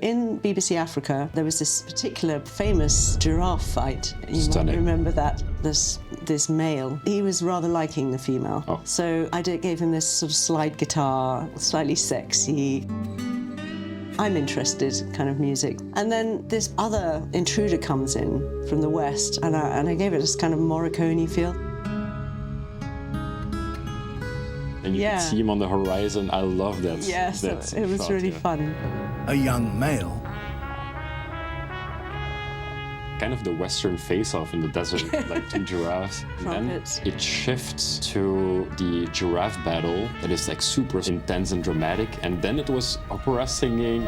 In BBC Africa, there was this particular famous giraffe fight. You Stunning. might remember that. This male, he was rather liking the female. Oh. So I gave him this sort of slide guitar, slightly sexy. I'm interested kind of music. And then this other intruder comes in from the West, and I gave it this kind of Morricone feel. And you could see him on the horizon. I love that. Yes, that it was shot, really yeah. fun. A young male. Kind of the Western face-off in the desert, like two giraffes. And then Trumpets. it shifts to the giraffe battle that is like super intense and dramatic. And then it was opera singing.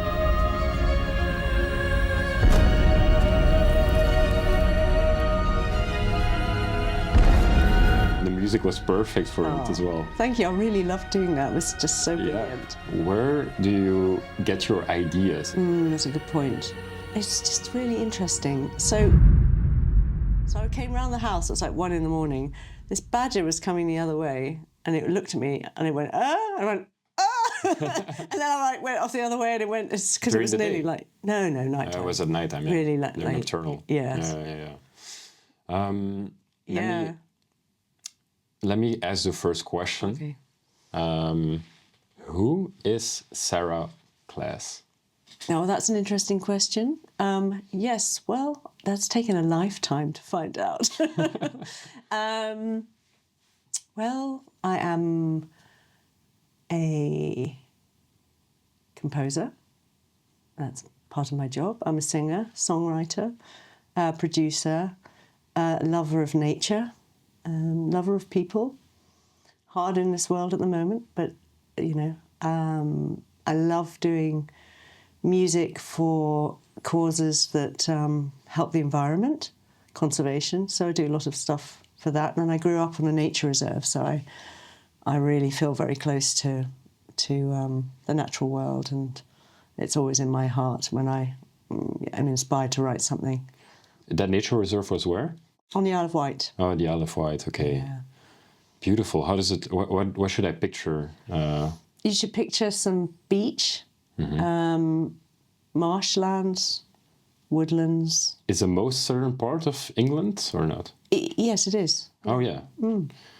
The music was perfect for it as well. Thank you, I really loved doing that. It was just so brilliant. Where do you get your ideas? That's a good point. It's just really interesting. So I came round the house, it was like 1 a.m. This badger was coming the other way, and it looked at me, and it went, ah! I went, ah! And then I went off the other way, and it went, because it was nearly day? like, no, night time. It was at nighttime, yeah. Really They're late. nocturnal. Yes. Let me ask the first question. Okay. Who is Sarah Class? Now, that's an interesting question. Yes, well, that's taken a lifetime to find out. Well, I am a composer. That's part of my job. I'm a singer, songwriter, producer, lover of nature, lover of people. Hard in this world at the moment, but, you know, I love doing music for causes that help the environment, conservation. So I do a lot of stuff for that. And I grew up on a nature reserve, so I really feel very close to the natural world, and it's always in my heart when I am inspired to write something. That nature reserve was where? On the Isle of Wight. Oh, the Isle of Wight. Okay. Yeah. Beautiful. How does it? What should I picture? You should picture some beach, marshlands, woodlands. Is the most southern part of England or not? Yes, it is. Oh yeah.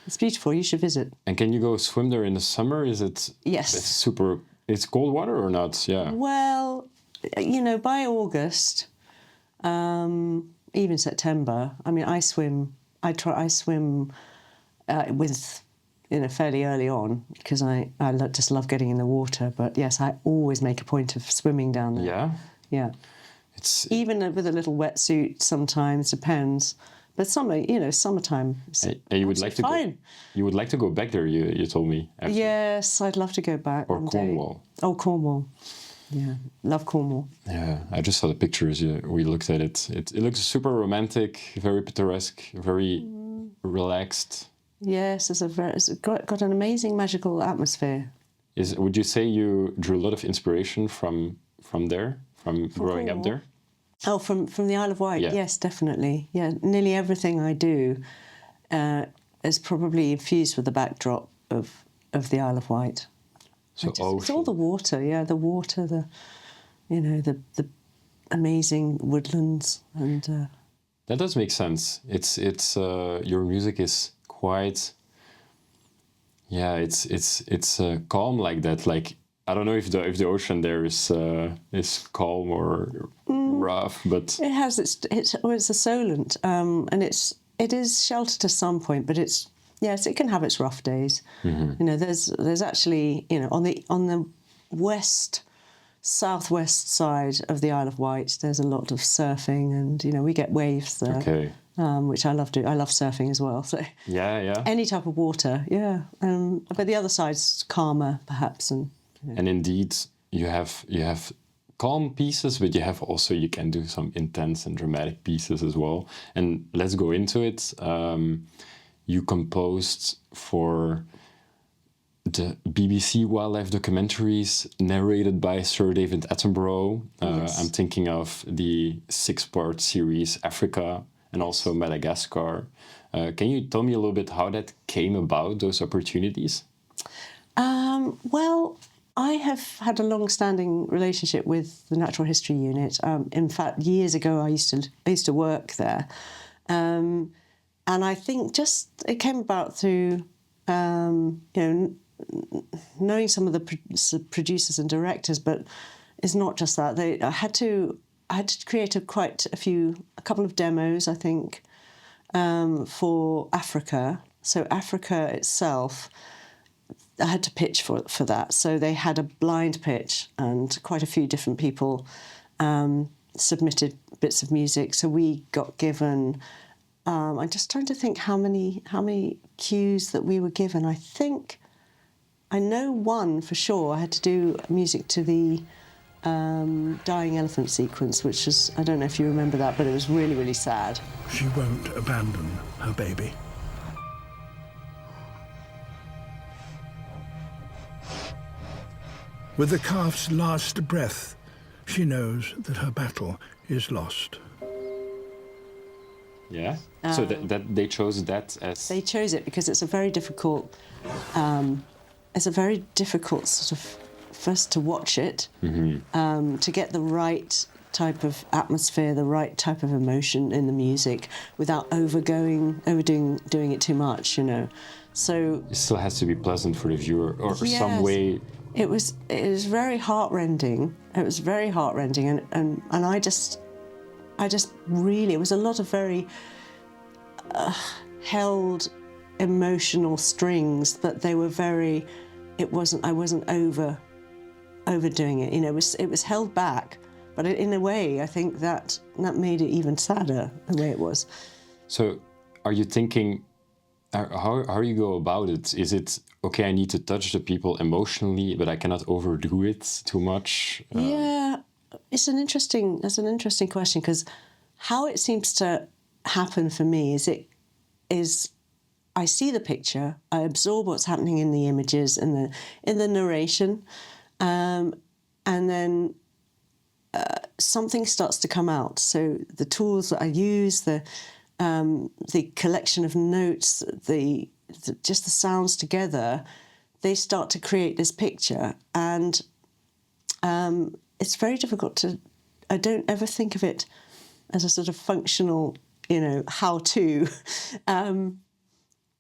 It's beautiful. You should visit. And can you go swim there in the summer? Is it? Yes. It's super. It's cold water or not? Yeah. Well, you know, by August, even September. I mean, I swim. I swim with, you know, fairly early on because I just love getting in the water. But yes, I always make a point of swimming down there. Yeah. Yeah. It's even with a little wetsuit. Sometimes depends. But summer, you know, summertime. and you would like to fine. go. You would like to go back there. You told me. After. Yes, I'd love to go back. Or one day. Cornwall. Oh, Cornwall. Yeah, love Cornwall. Yeah, I just saw the pictures. We looked at it. It looks super romantic, very picturesque, very relaxed. Yes, it's got an amazing magical atmosphere. Would you say you drew a lot of inspiration from there, from growing up there? Oh, from the Isle of Wight, Yeah. Yes, definitely. Yeah, nearly everything I do is probably infused with the backdrop of the Isle of Wight. So It's all the water, the water, the amazing woodlands, and that does make sense. It's your music is quite. Yeah, it's calm like that. Like I don't know if the ocean there is calm or rough, but it has it's a solent, and it is sheltered to some point, but it can have its rough days. You know, there's actually, you know, on the southwest side of the Isle of Wight, there's a lot of surfing, and you know, we get waves there. okay. Which I love I love surfing as well. So Yeah. any type of water, yeah. But the other side's calmer, perhaps, and. And indeed, you have calm pieces, but you can do some intense and dramatic pieces as well. And let's go into it. You composed for the BBC wildlife documentaries narrated by Sir David Attenborough. Yes. I'm thinking of the 6-part series Africa and also Madagascar. Can you tell me a little bit how that came about, those opportunities? Well, I have had a long-standing relationship with the Natural History Unit. In fact, years ago, I used to work there, and I think just it came about through knowing some of the producers and directors. But it's not just that. I had to create a couple of demos, I think, for Africa. So Africa itself, I had to pitch for that. So they had a blind pitch, and quite a few different people submitted bits of music. So we got given. I'm just trying to think how many cues that we were given. I think I know one for sure. I had to do music to the dying elephant sequence, which is, I don't know if you remember that, but it was really, really sad. She won't abandon her baby. With the calf's last breath, she knows that her battle is lost. Yeah. So that they chose that as. They chose it because it's a very difficult. Sort of first to watch it, to get the right type of atmosphere, the right type of emotion in the music without overdoing it too much, you know. So it still has to be pleasant for the viewer, or yes, some way. It was very heartrending. It was very heartrending, and I just really, it was a lot of very held emotional strings, but they were very. I wasn't overdoing it. You know, it was held back, but in a way, I think that made it even sadder the way it was. So, are you thinking? How you go about it? Is it okay? I need to touch the people emotionally, but I cannot overdo it too much. Yeah, that's an interesting question, because how it seems to happen for me is I see the picture, I absorb what's happening in the images and in the narration, and then something starts to come out. So the tools that I use, the collection of notes, just the sounds together, they start to create this picture, and it's very difficult to. I don't ever think of it as a sort of functional, how-to.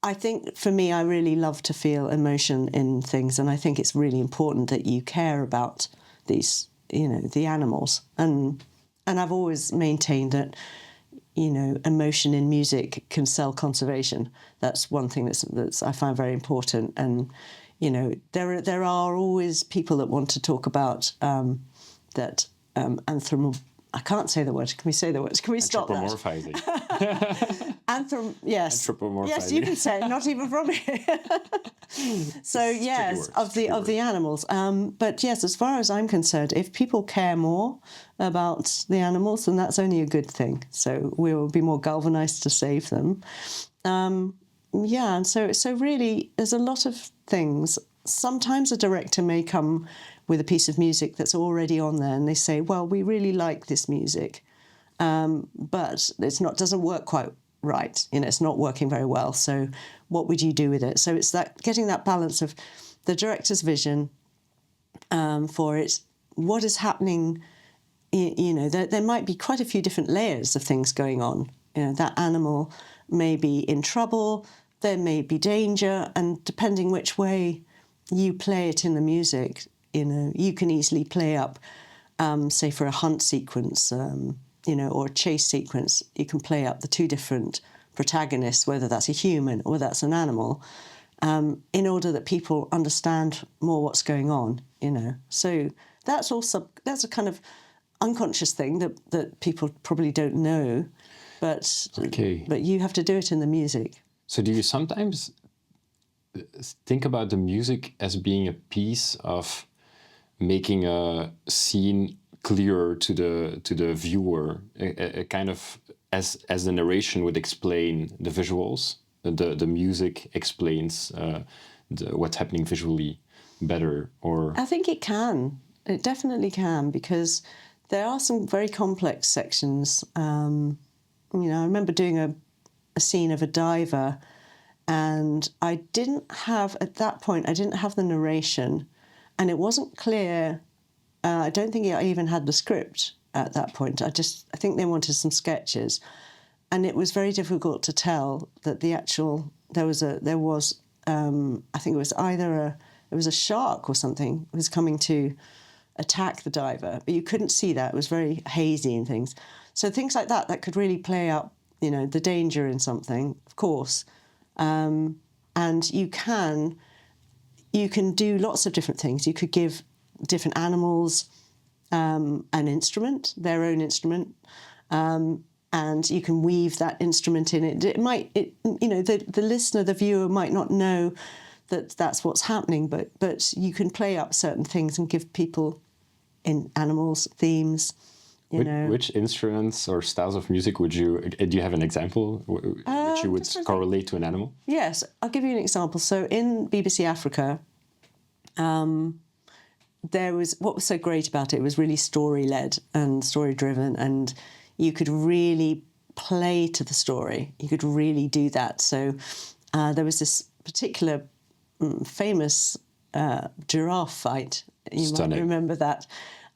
I think for me, I really love to feel emotion in things, and I think it's really important that you care about these, the animals. And I've always maintained that, emotion in music can sell conservation. That's one thing that's I find very important. And, there are always people that want to talk about that I can't say the word. Can we say the word? Can we stop that? Anthropomorphizing. Yes. Anthropomorphizing. Yes, you can say it. Not even from here. So yes, of the animals. But yes, as far as I'm concerned, if people care more about the animals, then that's only a good thing. So we will be more galvanised to save them. And so really, there's a lot of things. Sometimes a director may come with a piece of music that's already on there, and they say, well, we really like this music, but doesn't work quite right. It's not working very well. So what would you do with it? So it's that getting that balance of the director's vision for it, what is happening. There might be quite a few different layers of things going on. That animal may be in trouble, there may be danger, and depending which way you play it in the music, you can easily play up, say for a hunt sequence, or a chase sequence, you can play up the two different protagonists, whether that's a human or that's an animal, in order that people understand more what's going on, So that's a kind of unconscious thing that people probably don't know, but you have to do it in the music. So do you sometimes think about the music as being a piece of making a scene clearer to the viewer, a kind of as the narration would explain the visuals, the music explains what's happening visually better? Or I think it definitely can, because there are some very complex sections. I remember doing a scene of a diver, and at that point I didn't have the narration. And it wasn't clear. I don't think I even had the script at that point. I think they wanted some sketches, and it was very difficult to tell that the actual there was I think it was either a shark or something was coming to attack the diver, but you couldn't see that. It was very hazy and things. So things like that could really play up, the danger in something, of course. And you can do lots of different things. You could give different animals an instrument, their own instrument, and you can weave that instrument in it. The listener, the viewer might not know that that's what's happening, but you can play up certain things and give people in animals themes. Which instruments or styles of music do you have an example which you would correlate to an animal? Yes, I'll give you an example. So in BBC Africa, what was so great about it, it was really story-led and story-driven, and you could really play to the story. You could really do that. So there was this particular famous giraffe fight. You Stunning. might remember that.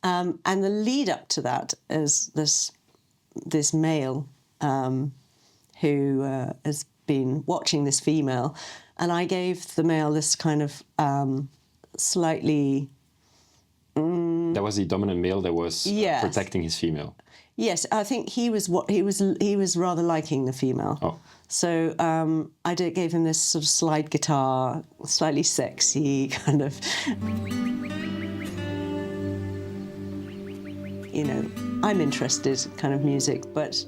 And the lead up to that is this male who has been watching this female, and I gave the male this kind of slightly. That was the dominant male that was protecting his female. Yes, I think he was rather liking the female. Oh. So I gave him this sort of slide guitar, slightly sexy kind of. I'm interested kind of music, but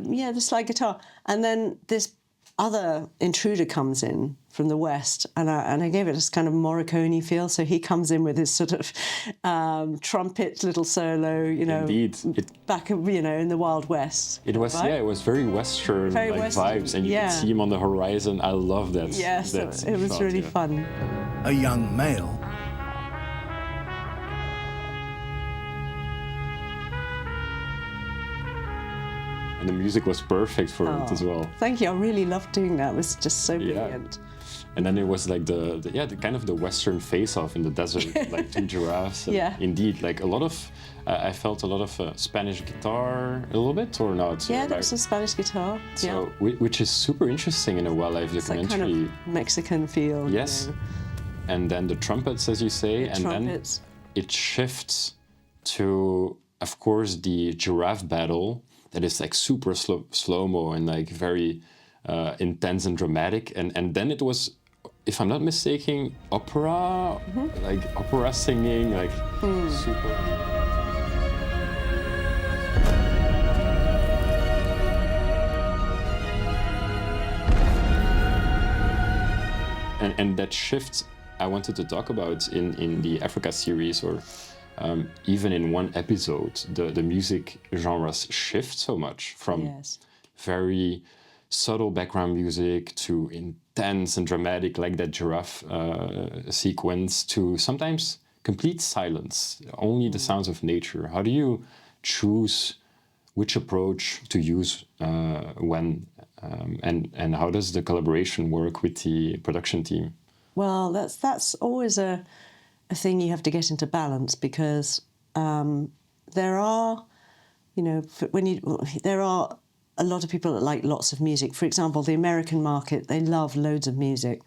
yeah, the slide guitar. And then this other intruder comes in from the West, and I gave it this kind of Morricone feel. So he comes in with his sort of trumpet little solo, Indeed. back in the Wild West. It was it was very Western vibes, and you could see him on the horizon. I love that. Yes, it was really fun. A young male. And the music was perfect for it as well. Thank you. I really loved doing that. It was just so brilliant. And then it was like the kind of the Western face-off in the desert, like two giraffes. And indeed, like a lot of, I felt a lot of Spanish guitar, a little bit, or not? Yeah, there was some Spanish guitar. So, which is super interesting in a wildlife documentary. Like kind of Mexican feel. Yes. And then the trumpets, as you say, then it shifts to, of course, the giraffe battle. That is like super slow-mo and like very intense and dramatic. And then it was, if I'm not mistaken, opera, like opera singing, like super. And that shift I wanted to talk about in the Africa series, or even in one episode, the music genres shift so much from very subtle background music to intense and dramatic, like that giraffe sequence, to sometimes complete silence, only the sounds of nature. How do you choose which approach to use when, and how does the collaboration work with the production team? Well, that's always a thing you have to get into balance, because there are, there are a lot of people that like lots of music. For example, the American market, they love loads of music,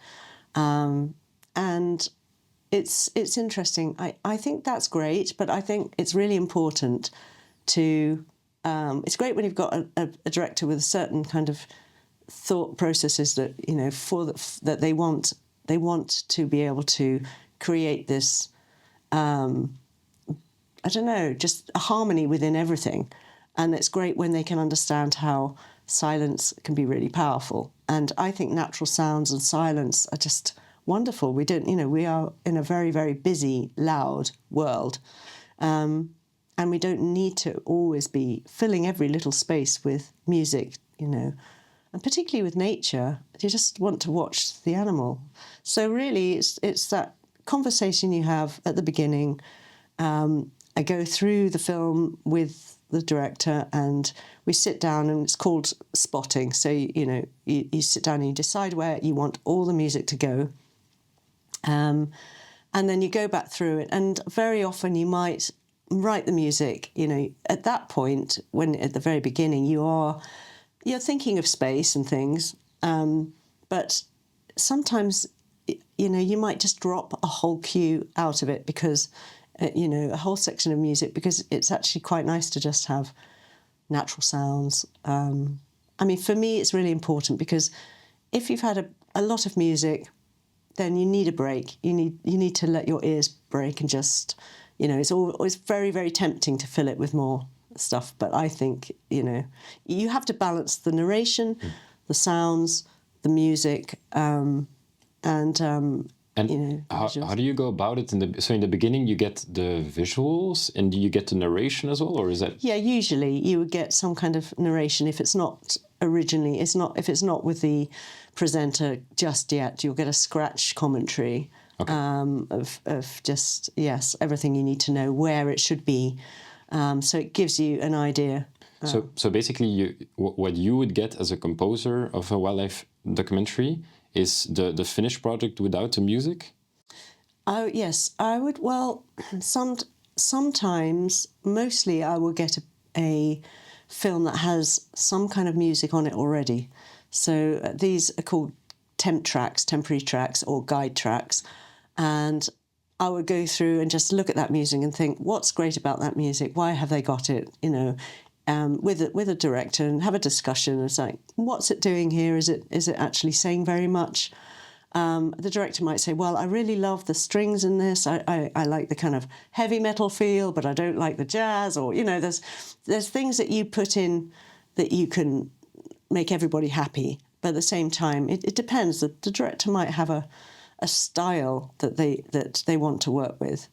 and it's interesting. I think that's great, but I think it's really important to. It's great when you've got a director with a certain kind of thought processes that that they want to be able to create this, just a harmony within everything. And it's great when they can understand how silence can be really powerful. And I think natural sounds and silence are just wonderful. We are in a very, very busy, loud world. And we don't need to always be filling every little space with music, And particularly with nature, you just want to watch the animal. So really, it's that conversation you have at the beginning. I go through the film with the director, and we sit down, and it's called spotting. So you sit down and you decide where you want all the music to go, and then you go back through it, and very often you might write the music. You know, at that point, when at the very beginning you're thinking of space and things, but sometimes, you know, you might just drop a whole cue out of it because, you know, a whole section of music, because it's actually quite nice to just have natural sounds. I mean, for me, it's really important because if you've had a lot of music, then you need a break. You need to let your ears break and just, you know, it's always very, very tempting to fill it with more stuff. But I think, you know, you have to balance the narration, the sounds, the music, and you know, how do you go about it? So in the beginning, you get the visuals, and do you get the narration as well, or is that? Yeah, usually you would get some kind of narration. If it's not originally, if it's not with the presenter just yet, you'll get a scratch commentary. Okay. Of just, yes, everything you need to know, where it should be. So it gives you an idea. So basically, what you would get as a composer of a wildlife documentary is the finished product without the music? Oh, yes, I would. Well, sometimes, mostly I will get a film that has some kind of music on it already. So these are called temporary tracks or guide tracks. And I would go through and just look at that music and think, what's great about that music? Why have they got it? You know, with a director, and have a discussion. It's like, what's it doing here? Is it actually saying very much? The director might say, well, I really love the strings in this. I like the kind of heavy metal feel, but I don't like the jazz. Or, you know, there's things that you put in that you can make everybody happy. But at the same time, it depends. The director might have a style that they want to work with,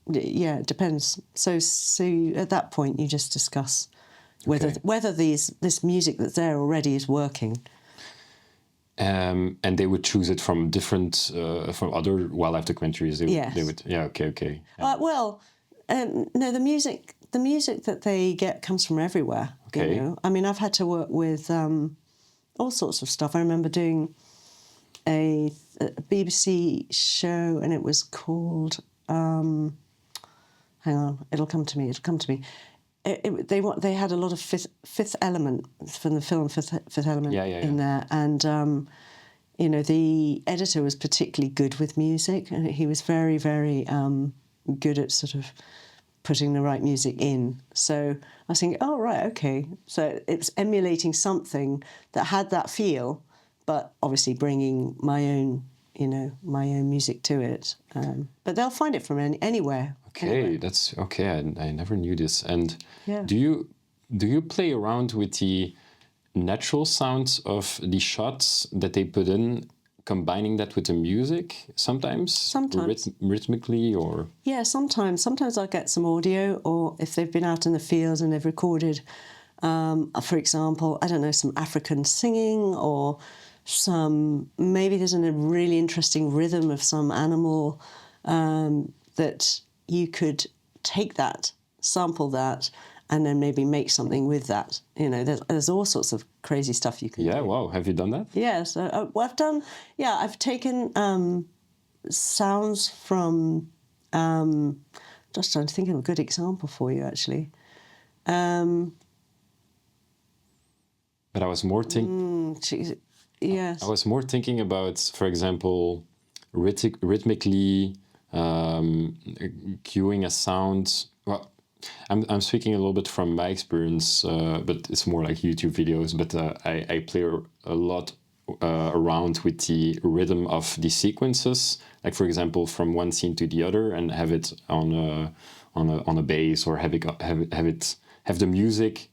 yeah, it depends. So at that point, you just discuss whether this music that's there already is working. And they would choose it from different from other wildlife documentaries. Yes. They would. Yeah. Okay. No, the music that they get comes from everywhere. Okay. You know? I mean, I've had to work with all sorts of stuff. I remember doing a BBC show, and it was called. Hang on, it'll come to me. They had a lot of Fifth Element from the film Fifth Element in there, and you know, the editor was particularly good with music, and he was very, very good at sort of putting the right music in. So I was thinking, oh right, okay. So it's emulating something that had that feel, but obviously bringing my own music to it. But they'll find it from anywhere. Okay, anywhere. That's okay. I never knew this. And Yeah. do you play around with the natural sounds of the shots that they put in, combining that with the music sometimes? Sometimes. Rhythmically, or? Yeah, sometimes. Sometimes I'll get some audio, or if they've been out in the fields and they've recorded, for example, I don't know, some African singing, or maybe there's a really interesting rhythm of some animal that you could take that, sample that, and then maybe make something with that. You know, there's all sorts of crazy stuff you can do. Yeah, wow. Have you done that? Yes, I've taken sounds from, just trying to think of a good example for you, actually. But I was more thinking... Yes. I was more thinking about, for example, rhythmically cueing a sound. Well, I'm speaking a little bit from my experience, but it's more like YouTube videos. But I play a lot around with the rhythm of the sequences, like for example, from one scene to the other, and have it on a bass, or have the music,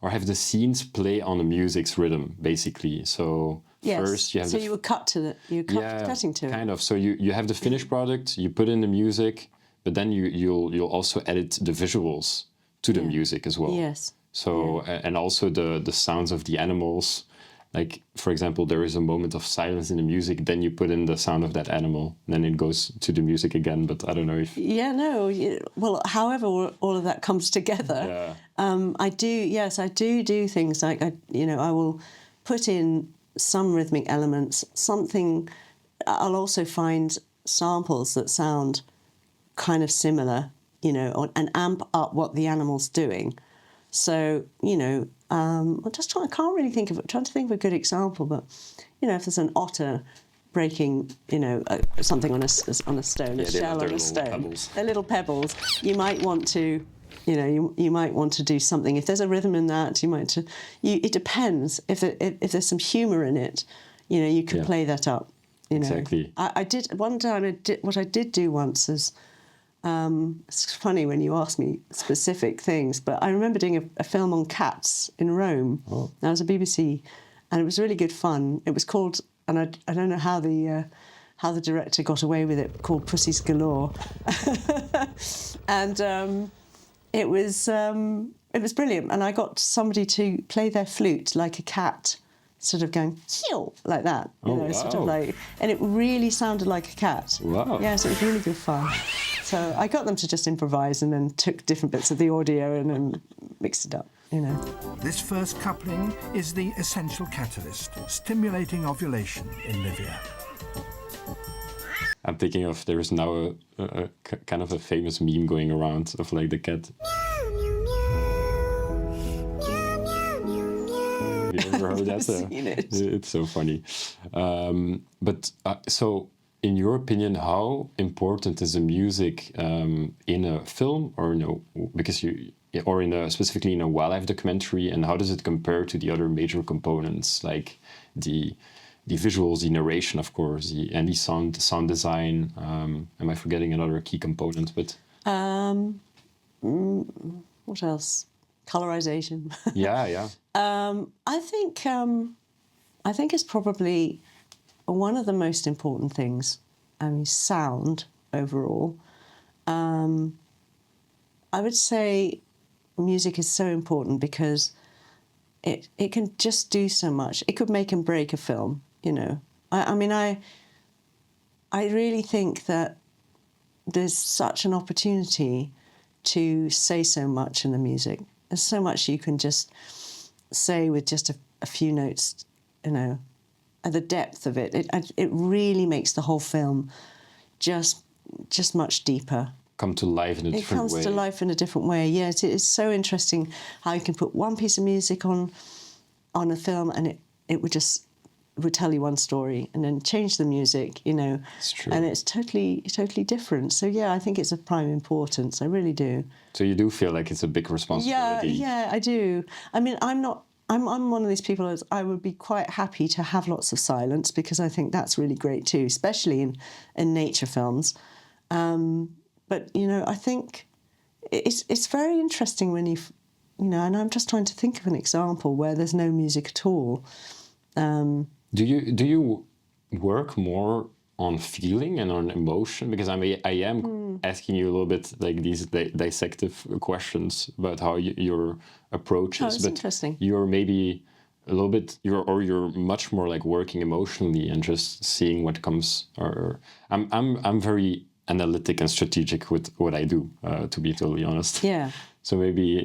or have the scenes play on the music's rhythm, basically. So yes. First you have you would cut to it. Cutting to it. Kind of. So you have the finished product, you put in the music, but then you'll also edit the visuals to the music as well. Yes. So and also the sounds of the animals. Like, for example, there is a moment of silence in the music, then you put in the sound of that animal, then it goes to the music again. But I don't know if... Yeah, no. Well, however all of that comes together, I do things like, I will put in some rhythmic elements, something I'll also find samples that sound kind of similar, you know, and amp up what the animal's doing. So, you know, I'm just trying. I can't really trying to think of a good example, but you know, if there's an otter breaking, you know, something on a stone, a shell on a stone, they're little pebbles. You might want to, you know, you might want to do something. If there's a rhythm in that, it depends. If there's some humour in it, you know, you can play that up. You know. Exactly. I did one time. What I did do once is. It's funny when you ask me specific things, but I remember doing a film on cats in Rome. Oh. That was a BBC, and it was really good fun. It was called, and I don't know how the director got away with it, called Pussies Galore, and it was brilliant. And I got somebody to play their flute like a cat, sort of going like that, you know, sort of like, and it really sounded like a cat. Wow. Yeah, so it was really good fun. So I got them to just improvise and then took different bits of the audio and then mixed it up, you know. This first coupling is the essential catalyst, stimulating ovulation in Livia. I'm thinking of, there is now a kind of a famous meme going around of like the cat. Have you ever heard that? I've seen it. It's so funny. So, in your opinion, how important is the music in a film, or no? Because specifically in a wildlife documentary, and how does it compare to the other major components like the visuals, the narration, of course, and the sound design? Am I forgetting another key component? But what else? Colorization. yeah. I think it's probably one of the most important things. I mean, sound overall. I would say music is so important because it can just do so much. It could make and break a film, you know. I really think that there's such an opportunity to say so much in the music. There's so much you can just say with just a few notes, you know, and the depth of it. It really makes the whole film just much deeper. Come to life in a different way. It comes to life in a different way. Yes, it is so interesting how you can put one piece of music on a film and it would tell you one story, and then change the music, you know. It's true. And it's totally different. So yeah, I think it's of prime importance. I really do. So you do feel like it's a big responsibility. Yeah, I do. I mean, I'm one of these people that I would be quite happy to have lots of silence, because I think that's really great too, especially in nature films. But you know, I think it's very interesting when you know, and I'm just trying to think of an example where there's no music at all. Do you work more on feeling and on emotion? Because I am asking you a little bit like these dissective questions about how your approach is. It's interesting. You're maybe a little bit, you're much more like working emotionally and just seeing what comes. Or I'm very analytic and strategic with what I do, to be totally honest. Yeah. So maybe.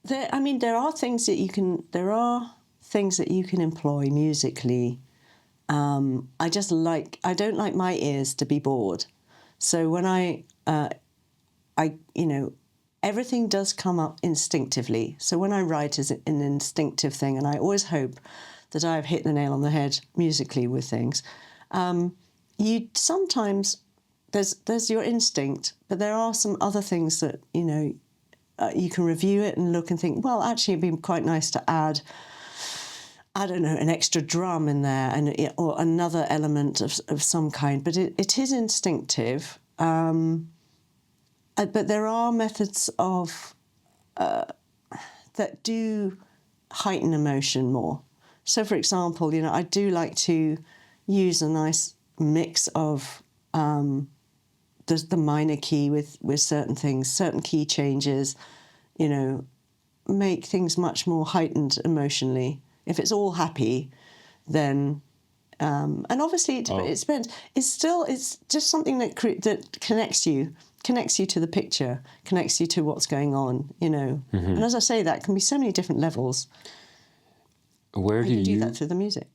There are things that you can. There are things that you can employ musically. I don't like my ears to be bored. So when I you know, everything does come up instinctively. So when I write, it's an instinctive thing, and I always hope that I've hit the nail on the head musically with things. You sometimes there's your instinct, but there are some other things that, you know, you can review it and look and think, well, actually it'd be quite nice to add, I don't know, an extra drum in there or another element of some kind. But it is instinctive. But there are methods of that do heighten emotion more. So, for example, you know, I do like to use a nice mix of the minor key with certain things, certain key changes, you know, make things much more heightened emotionally. If it's all happy, then and obviously it depends. It's just something that connects you to the picture, connects you to what's going on, you know. Mm-hmm. And as I say, that can be so many different levels. Where do you do that through the music?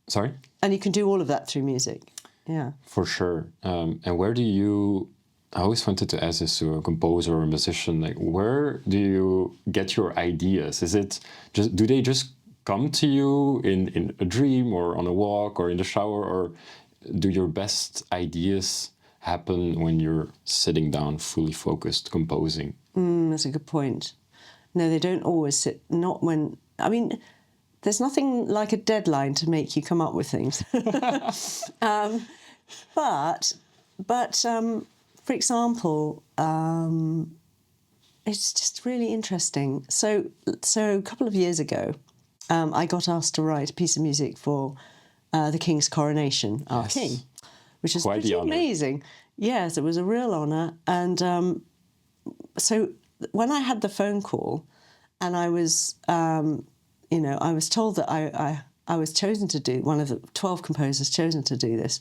Sorry? And you can do all of that through music. Yeah. For sure. And where do you? I always wanted to ask this to a composer or a musician. Like, where do you get your ideas? Is it just? Do they just come to you in a dream or on a walk or in the shower, or do your best ideas happen when you're sitting down, fully focused, composing? That's a good point. No, they don't always sit. Not when. I mean, there's nothing like a deadline to make you come up with things. But for example, it's just really interesting. So a couple of years ago, I got asked to write a piece of music for the King's Coronation, our Yes. king, which is Quite the pretty honour. amazing. Yes, it was a real honour. And so when I had the phone call, and I was, I was told that I was chosen to do, one of the 12 composers chosen to do this.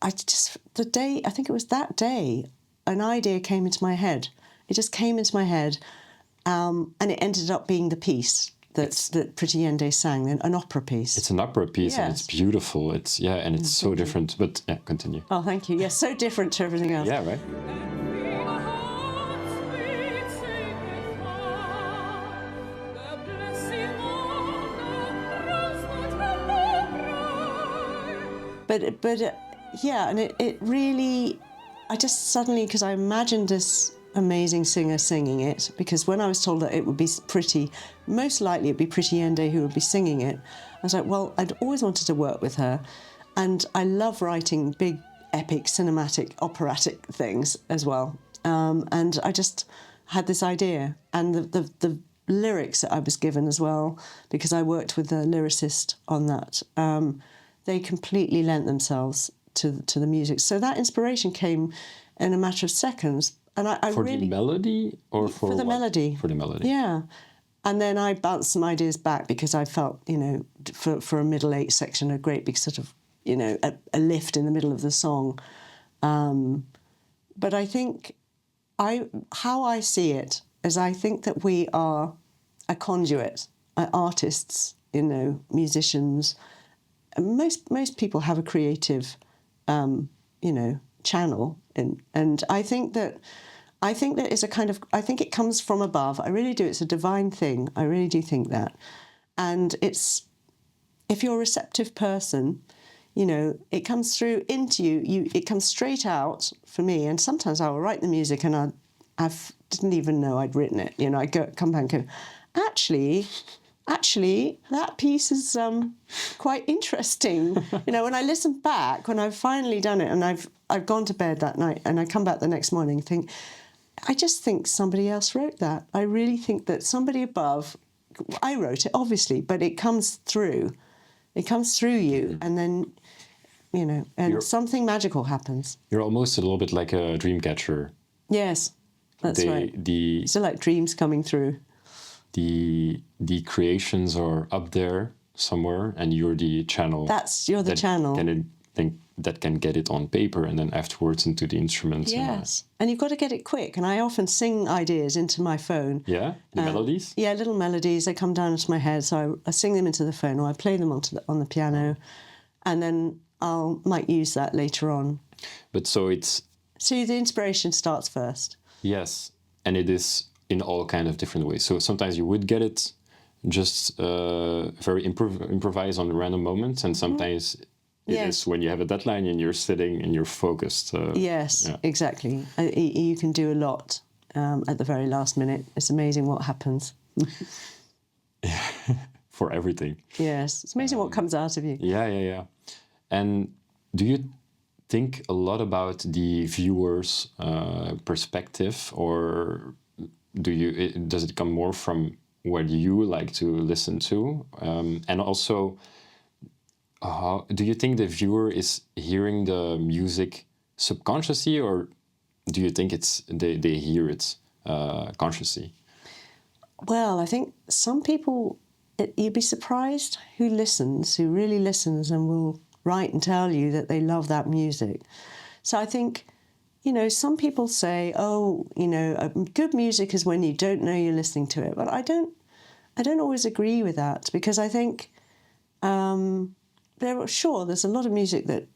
I just, I think it was that day, an idea came into my head. It just came into my head, and it ended up being the piece that Pretty Yende sang, an opera piece. It's an opera piece, and it's Yes. beautiful. It's and it's so different. But yeah, continue. Oh, thank you. Yes, so different to everything else. Yeah, right. But yeah, and it really, I just suddenly, because I imagined this amazing singer singing it, because when I was told that it would be most likely it'd be Pretty Yende who would be singing it, I was like, well, I'd always wanted to work with her, and I love writing big, epic, cinematic, operatic things as well. And I just had this idea, and the lyrics that I was given as well, because I worked with a lyricist on that, they completely lent themselves to the music. So that inspiration came in a matter of seconds. And I For really, the melody or for the what? melody. For the melody. Yeah. And then I bounced some ideas back, because I felt, for a middle eight section, a great big sort of, a lift in the middle of the song. But I think how I see it is, I think that we are a conduit, artists, musicians. Most people have a creative, channel, and I think that it's a kind of, I think it comes from above. I really do. It's a divine thing. I really do think that, and it's, if you're a receptive person, it comes through into you. It comes straight out for me. And sometimes I will write the music, and I didn't even know I'd written it. I come back and go, actually, that piece is quite interesting. When I listen back, when I've finally done it, and I've gone to bed that night, and I come back the next morning and think, I just think somebody else wrote that. I really think that somebody above, I wrote it, obviously, but it comes through. It comes through you, and then, and something magical happens. You're almost a little bit like a dream catcher. Yes, that's right. So like dreams coming through. The creations are up there somewhere, and you're the channel. You're the channel. That can get it on paper, and then afterwards into the instruments. Yes, and you've got to get it quick. And I often sing ideas into my phone. Yeah, the melodies. Yeah, little melodies. They come down into my head, so I sing them into the phone, or I play them on the piano, and then might use that later on. But so the inspiration starts first. Yes, and it is in all kind of different ways. So sometimes you would get it just very improvise on random moments, and sometimes it is when you have a deadline and you're sitting and you're focused. Yes, exactly. You can do a lot at the very last minute. It's amazing what happens. For everything. Yes, it's amazing what comes out of you. Yeah. And do you think a lot about the viewer's perspective, or does it come more from what you like to listen to? And also, do you think the viewer is hearing the music subconsciously, or do you think they hear it consciously? Well, I think some people, you'd be surprised who really listens, and will write and tell you that they love that music. So I think, some people say, good music is when you don't know you're listening to it. But I don't always agree with that, because I think there's a lot of music that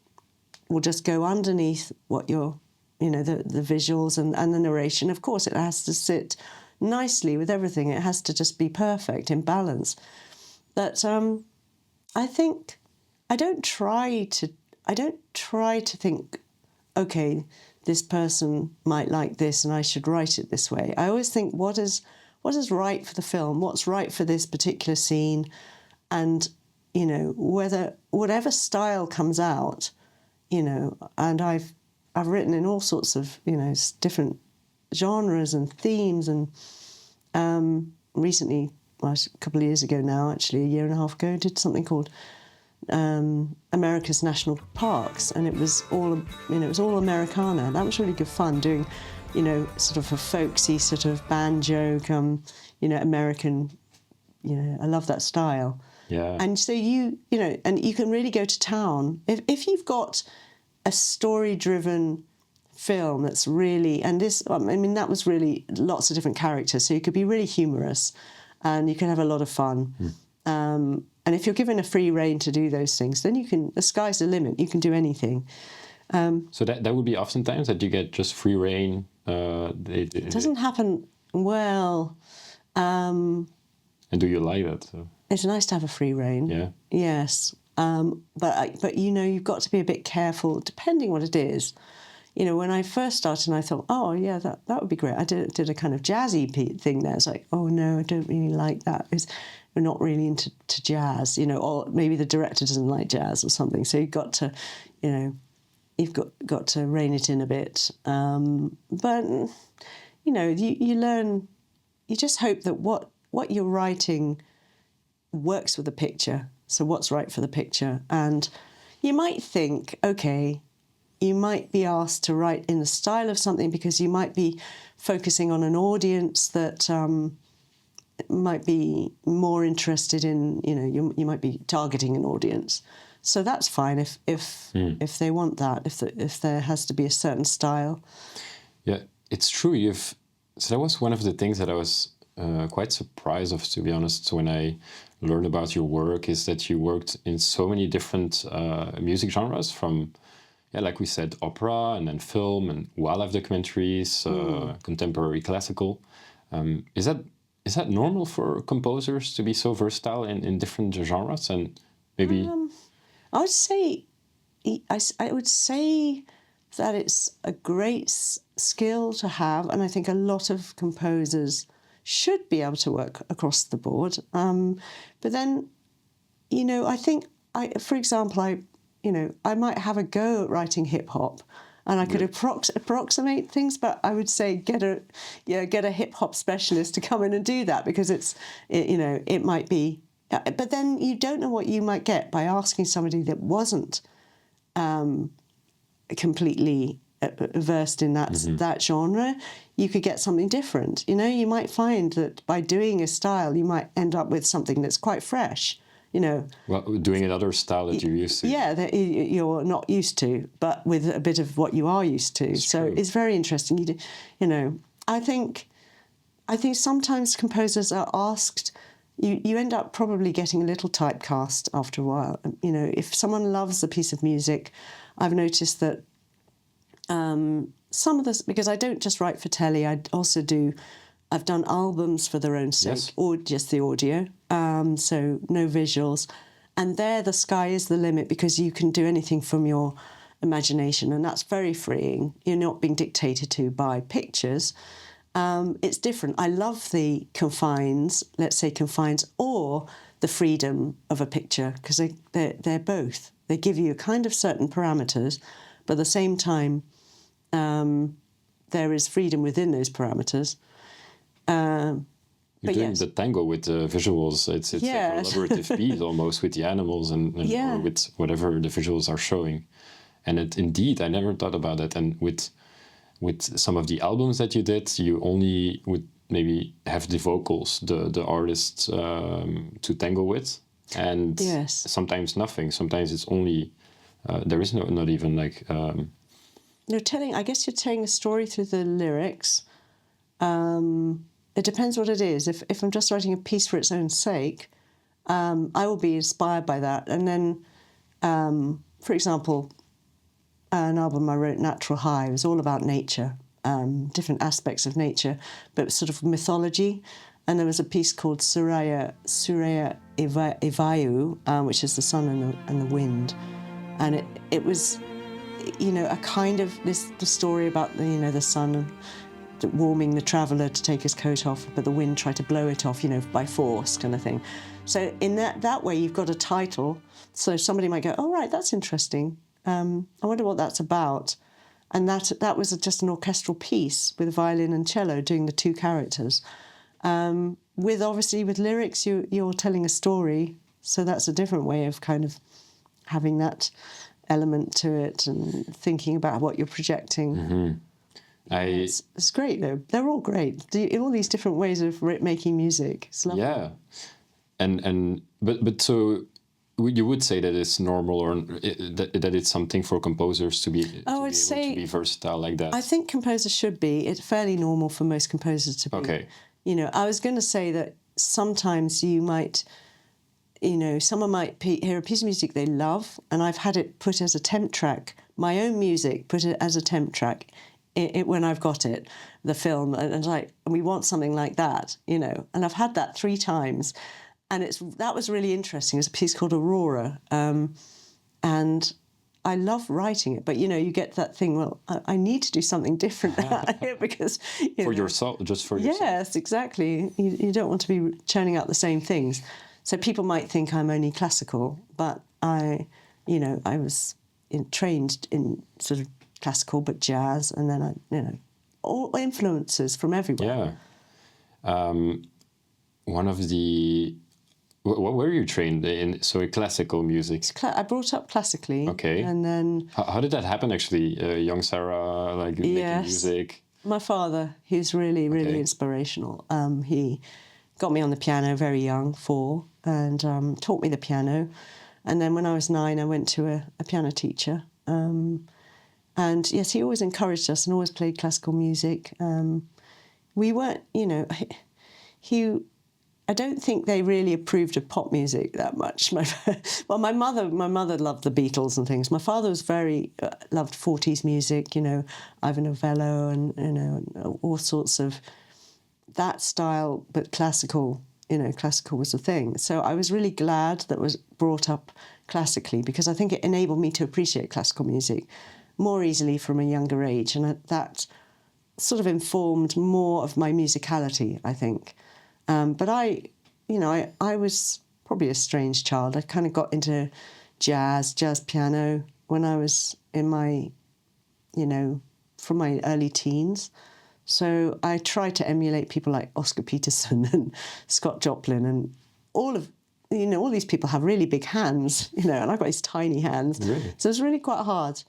will just go underneath what you're, the visuals and the narration. Of course, it has to sit nicely with everything. It has to just be perfect, in balance. But I think I don't try to think, okay, this person might like this and I should write it this way. I always think, what is right for the film? What's right for this particular scene? And, whatever style comes out, and I've written in all sorts of, different genres and themes, and recently, a couple of years ago now, actually, a year and a half ago, I did something called America's National Parks, and it was all Americana. That was really good fun, doing, sort of a folksy sort of banjo, American, I love that style. Yeah. And so and you can really go to town if you've got a story-driven film that's really, and this, that was really lots of different characters, so you could be really humorous, and you can have a lot of fun. And if you're given a free rein to do those things, then the sky's the limit. You can do anything. So that would be oftentimes that you get just free rein. It doesn't happen well. And do you like that? So? It's nice to have a free rein. Yeah. Yes. But you've got to be a bit careful, depending what it is. When I first started, I thought, oh, yeah, that would be great. I did a kind of jazzy thing there. It's like, oh, no, I don't really like that. We're not really into jazz, or maybe the director doesn't like jazz or something. So you've got to, you've got to rein it in a bit. But, you learn, you just hope that what you're writing works with the picture. So what's right for the picture. And you might think, okay, you might be asked to write in the style of something because you might be focusing on an audience that might be more interested in, you might be targeting an audience. So that's fine if they want that, if there has to be a certain style. Yeah, it's true. So that was one of the things that I was quite surprised of, to be honest, when I learned about your work, is that you worked in so many different music genres, from, like we said, opera, and then film, and wildlife documentaries, contemporary classical. Is that normal for composers to be so versatile in different genres? And maybe I would say that it's a great skill to have, and I think a lot of composers should be able to work across the board. But then, I think for example, I might have a go at writing hip hop, and I could approximate things, but I would say get a hip hop specialist to come in and do that, because it might be. But then you don't know what you might get by asking somebody that wasn't completely versed in that genre. You could get something different. You might find that by doing a style, you might end up with something that's quite fresh. Well, doing another style that you're used to. Yeah, that you're not used to, but with a bit of what you are used to. It's very interesting. I think sometimes composers are asked. You end up probably getting a little typecast after a while. If someone loves a piece of music, I've noticed that some of this, because I don't just write for telly, I've done albums for their own sake, or just the audio, so no visuals. And there the sky is the limit, because you can do anything from your imagination, and that's very freeing. You're not being dictated to by pictures. It's different. I love the confines, or the freedom of a picture, because they're both. They give you a kind of certain parameters, but at the same time, there is freedom within those parameters. You're doing the tango with the visuals. It's like a collaborative piece almost, with the animals and or with whatever the visuals are showing. And indeed, I never thought about that. And with some of the albums that you did, you only would maybe have the vocals, the artists to tango with, and sometimes nothing. Sometimes it's only there is not even like. I guess you're telling a story through the lyrics. It depends what it is. If I'm just writing a piece for its own sake, I will be inspired by that, and then For example, an album I wrote, Natural High, was all about nature, different aspects of nature, but sort of mythology. And there was a piece called Suraya Ivayu, which is the sun and the wind. And it was, a kind of the story about the sun warming the traveller to take his coat off, but the wind tried to blow it off, by force, kind of thing. So in that way, you've got a title. So somebody might go, "Oh, right, that's interesting. I wonder what that's about." And that was just an orchestral piece with violin and cello doing the two characters. With lyrics, you're telling a story. So that's a different way of kind of having that element to it and thinking about what you're projecting. Mm-hmm. It's great, though. They're all great. All these different ways of making music. It's lovely. Yeah. But so you would say that it's normal, or that it's something for composers to be able to be versatile like that? I think composers should be. It's fairly normal for most composers to be. Okay. I was going to say that sometimes you might, someone might hear a piece of music they love, and I've had it put as a temp track, my own music, put it as a temp track when I've got it, the film, and it's like, we want something like that, and I've had that 3 times. And that was really interesting. It's a piece called Aurora, and I love writing it. But you get that thing. Well, I need to do something different here because for yourself, just for yourself. Yes, exactly. You don't want to be churning out the same things. So people might think I'm only classical, but I was trained in sort of classical, but jazz, and then all influences from everywhere. Yeah. One of the What were you trained in? So in classical music? I brought up classically. Okay. And then... How did that happen, actually? Young Sarah, making music? My father, he's really, really inspirational. He got me on the piano very young, 4, and taught me the piano. And then when I was 9, I went to a piano teacher. And yes, he always encouraged us and always played classical music. We weren't, I don't think they really approved of pop music that much. My mother loved the Beatles and things. My father was loved 40s music, Ivor Novello and, all sorts of that style, but classical, classical was the thing. So I was really glad that was brought up classically, because I think it enabled me to appreciate classical music more easily from a younger age. And that sort of informed more of my musicality, I think. But I was probably a strange child. I kind of got into jazz piano when I was in my, from my early teens. So I tried to emulate people like Oscar Peterson and Scott Joplin, and all these people have really big hands, and I've got these tiny hands. Really? So it was really quite hard.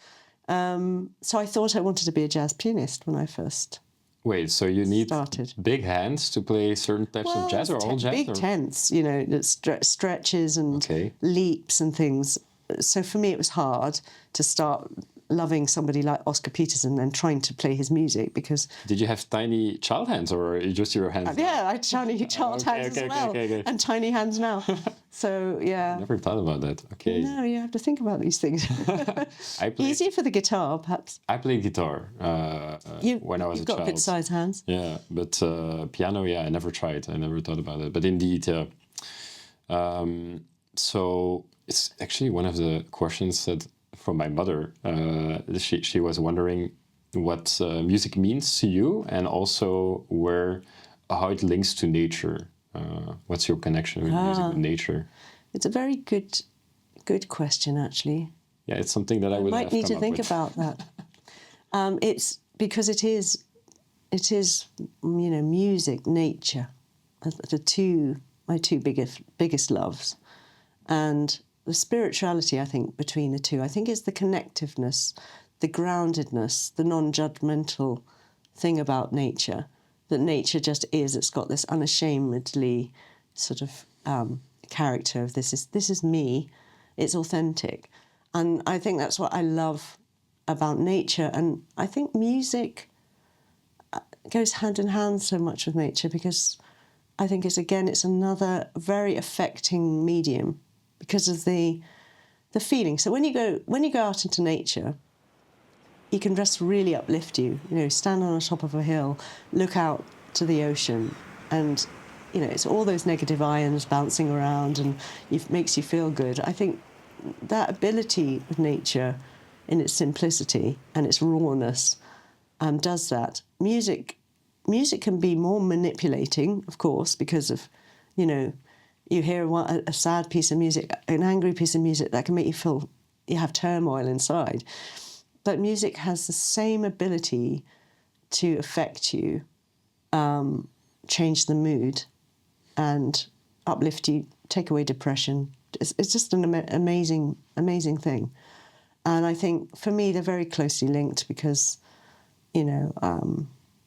So I thought I wanted to be a jazz pianist when I first Wait, so you need started. Big hands to play certain types of jazz, or all jazz? Big tense, that stretches and leaps and things. So for me, it was hard to start loving somebody like Oscar Peterson and trying to play his music, because... Did you have tiny child hands, or just your hands? Yeah, I had tiny child hands as well, and tiny hands now. So, yeah. Never thought about that. Okay. No, you have to think about these things. Easier for the guitar, perhaps. I played guitar when I was a child. You've got good sized hands. Yeah, but piano, I never tried. I never thought about it. But indeed, yeah. So it's actually one of the questions that from my mother. She was wondering what music means to you, and also how it links to nature. What's your connection with music and nature? It's a very good question, actually. Yeah, it's something that I would might need to think about that. It's because it is, music, nature, my two biggest loves, and the spirituality, I think, between the two. I think it's the connectiveness, the groundedness, the non-judgmental thing about nature, that nature just is. It's got this unashamedly sort of character of this is me. It's authentic. And I think that's what I love about nature. And I think music goes hand in hand so much with nature, because I think it's another very affecting medium, because of the the feeling. So when you go out into nature, you can just really uplift you. You know, stand on the top of a hill, look out to the ocean, and you know, it's all those negative ions bouncing around, and it makes you feel good. I think that ability of nature, in its simplicity and its rawness, does that. Music can be more manipulating, of course, because of, you know, you hear a sad piece of music, an angry piece of music, that can make you feel you have turmoil inside. But music has the same ability to affect you, change the mood, and uplift you, take away depression. It's just an amazing thing. And I think, for me, they're very closely linked because, you know,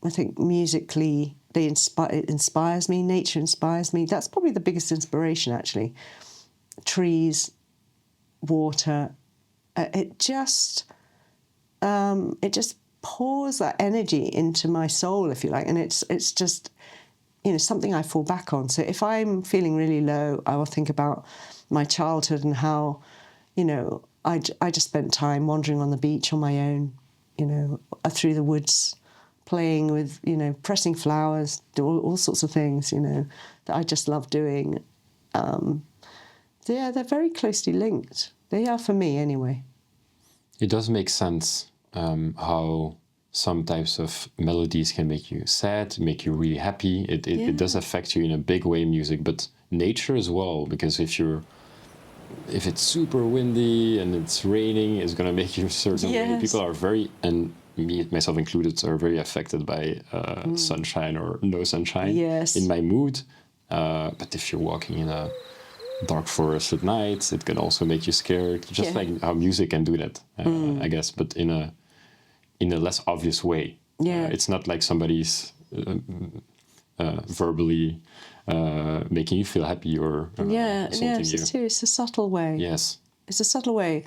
I think musically it inspires me, nature inspires me. That's probably the biggest inspiration, actually. Trees, water, it just pours that energy into my soul, if you like, and it's just, you know, something I fall back on. So if I'm feeling really low, I will think about my childhood and how, you know, I just spent time wandering on the beach on my own, you know, through the woods, playing with, you know, pressing flowers, do all sorts of things, you know, that I just love doing. They're very closely linked. They are, for me anyway. It does make sense how some types of melodies can make you sad, make you really happy. It does affect you in a big way, music, but nature as well, because if it's super windy and it's raining, it's going to make you a certain way. People are very, and me, myself included, are very affected by sunshine or no sunshine in my mood. But if you're walking in a dark forest at night, it can also make you scared, just like how music can do that, I guess, but in a less obvious way. It's not like somebody's verbally making you feel happy or it's a subtle way. Yes, it's a subtle way.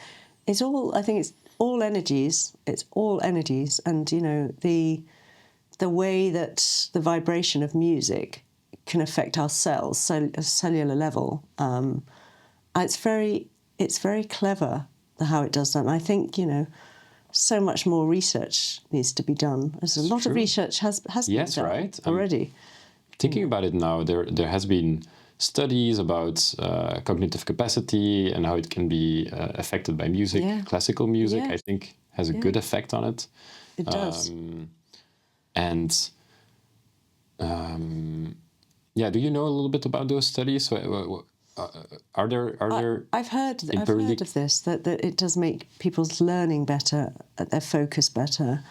I think it's all energies. It's all energies, and you know, the way that the vibration of music can affect our cells, a cellular level. It's very clever how it does that. And I think, you know, so much more research needs to be done. There's a lot of research has been done already. Thinking about it now, there has been studies about cognitive capacity and how it can be affected by music. Classical music, I think, has a good effect on it. It does. Do you know a little bit about those studies? Are there? I've heard of this, that it does make people's learning better, their focus better.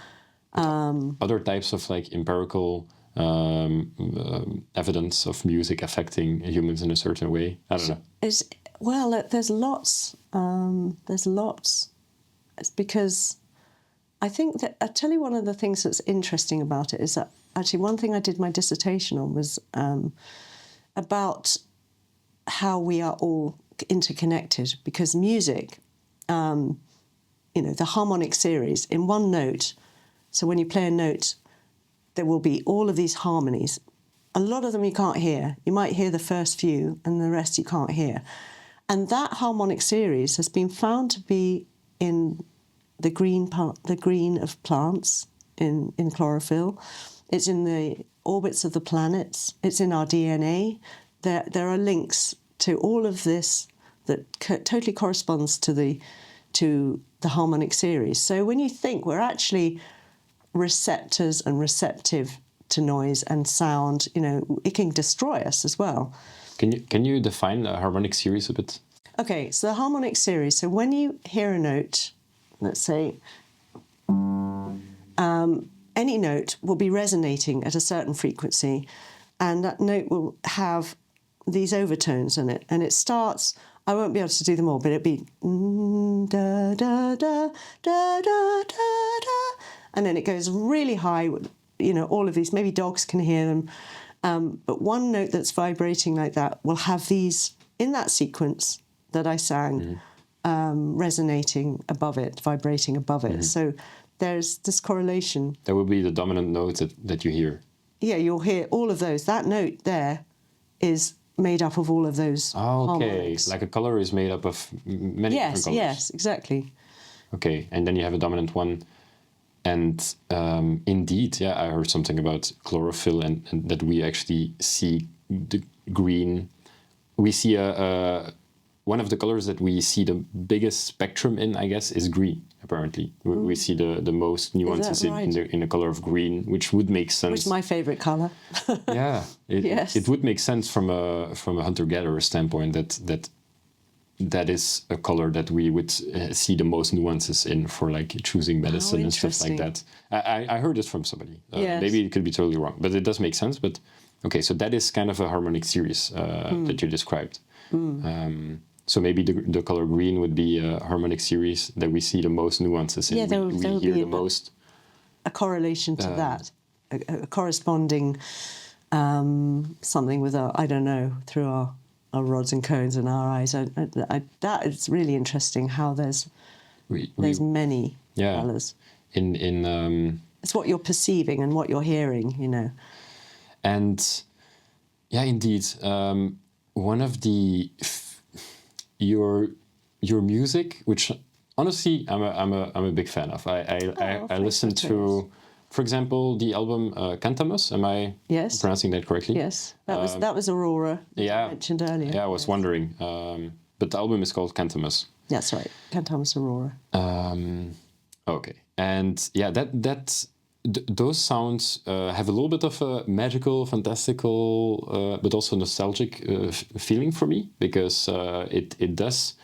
Other types of like empirical evidence of music affecting humans in a certain way? I don't know. There's lots. There's lots. It's because I think that, I'll tell you one of the things that's interesting about it is that actually one thing I did my dissertation on was about how we are all interconnected, because music, you know, the harmonic series in one note. So when you play a note, there will be all of these harmonies. A lot of them you can't hear. You might hear the first few and the rest you can't hear. And that harmonic series has been found to be in the green of plants, in chlorophyll. It's in the orbits of the planets. It's in our DNA. There are links to all of this that totally corresponds to the harmonic series. So when you think we're actually receptors and receptive to noise and sound, you know, it can destroy us as well. Can you define a harmonic series a bit? Okay, so the harmonic series. So when you hear a note, let's say, any note will be resonating at a certain frequency, and that note will have these overtones in it. And it starts, I won't be able to do them all, but it'll be da da da da da da da, and then it goes really high. You know, all of these, maybe dogs can hear them, but one note that's vibrating like that will have these in that sequence that I sang, resonating above it, vibrating above it. So there's this correlation. That would be the dominant note that you hear. Yeah, you'll hear all of those. That note there is made up of all of those Oh, okay. harmonics. Like a color is made up of many different colors. Yes, exactly. Okay, and then you have a dominant one. And indeed, yeah, I heard something about chlorophyll and that we actually see the green. We see one of the colors that we see the biggest spectrum in, I guess, is green. Apparently, we see the most nuances right? in the color of green, which would make sense. Which is my favorite color. Yeah, Yes. it would make sense from a hunter-gatherer standpoint that is a color that we would see the most nuances in for like choosing medicine and stuff like that. I heard it from somebody. Yes. Maybe it could be totally wrong, but it does make sense. But okay, so that is kind of a harmonic series that you described. So maybe the color green would be a harmonic series that we see the most nuances in. Yeah, there we would hear be the most. A correlation to that, a corresponding something with I don't know, through our rods and cones and our eyes. That is really interesting. How there's many colours. It's what you're perceiving and what you're hearing, you know. And yeah, indeed, one of your music, which honestly I'm a big fan of. I listened to, for example, the album Cantamus. Am I pronouncing that correctly? Yes, that was Aurora. Yeah, I mentioned earlier. Yeah, I was wondering, but the album is called Cantamus. That's right, Cantamus Aurora. Okay, and yeah, those sounds have a little bit of a magical, fantastical, but also nostalgic feeling for me, because it does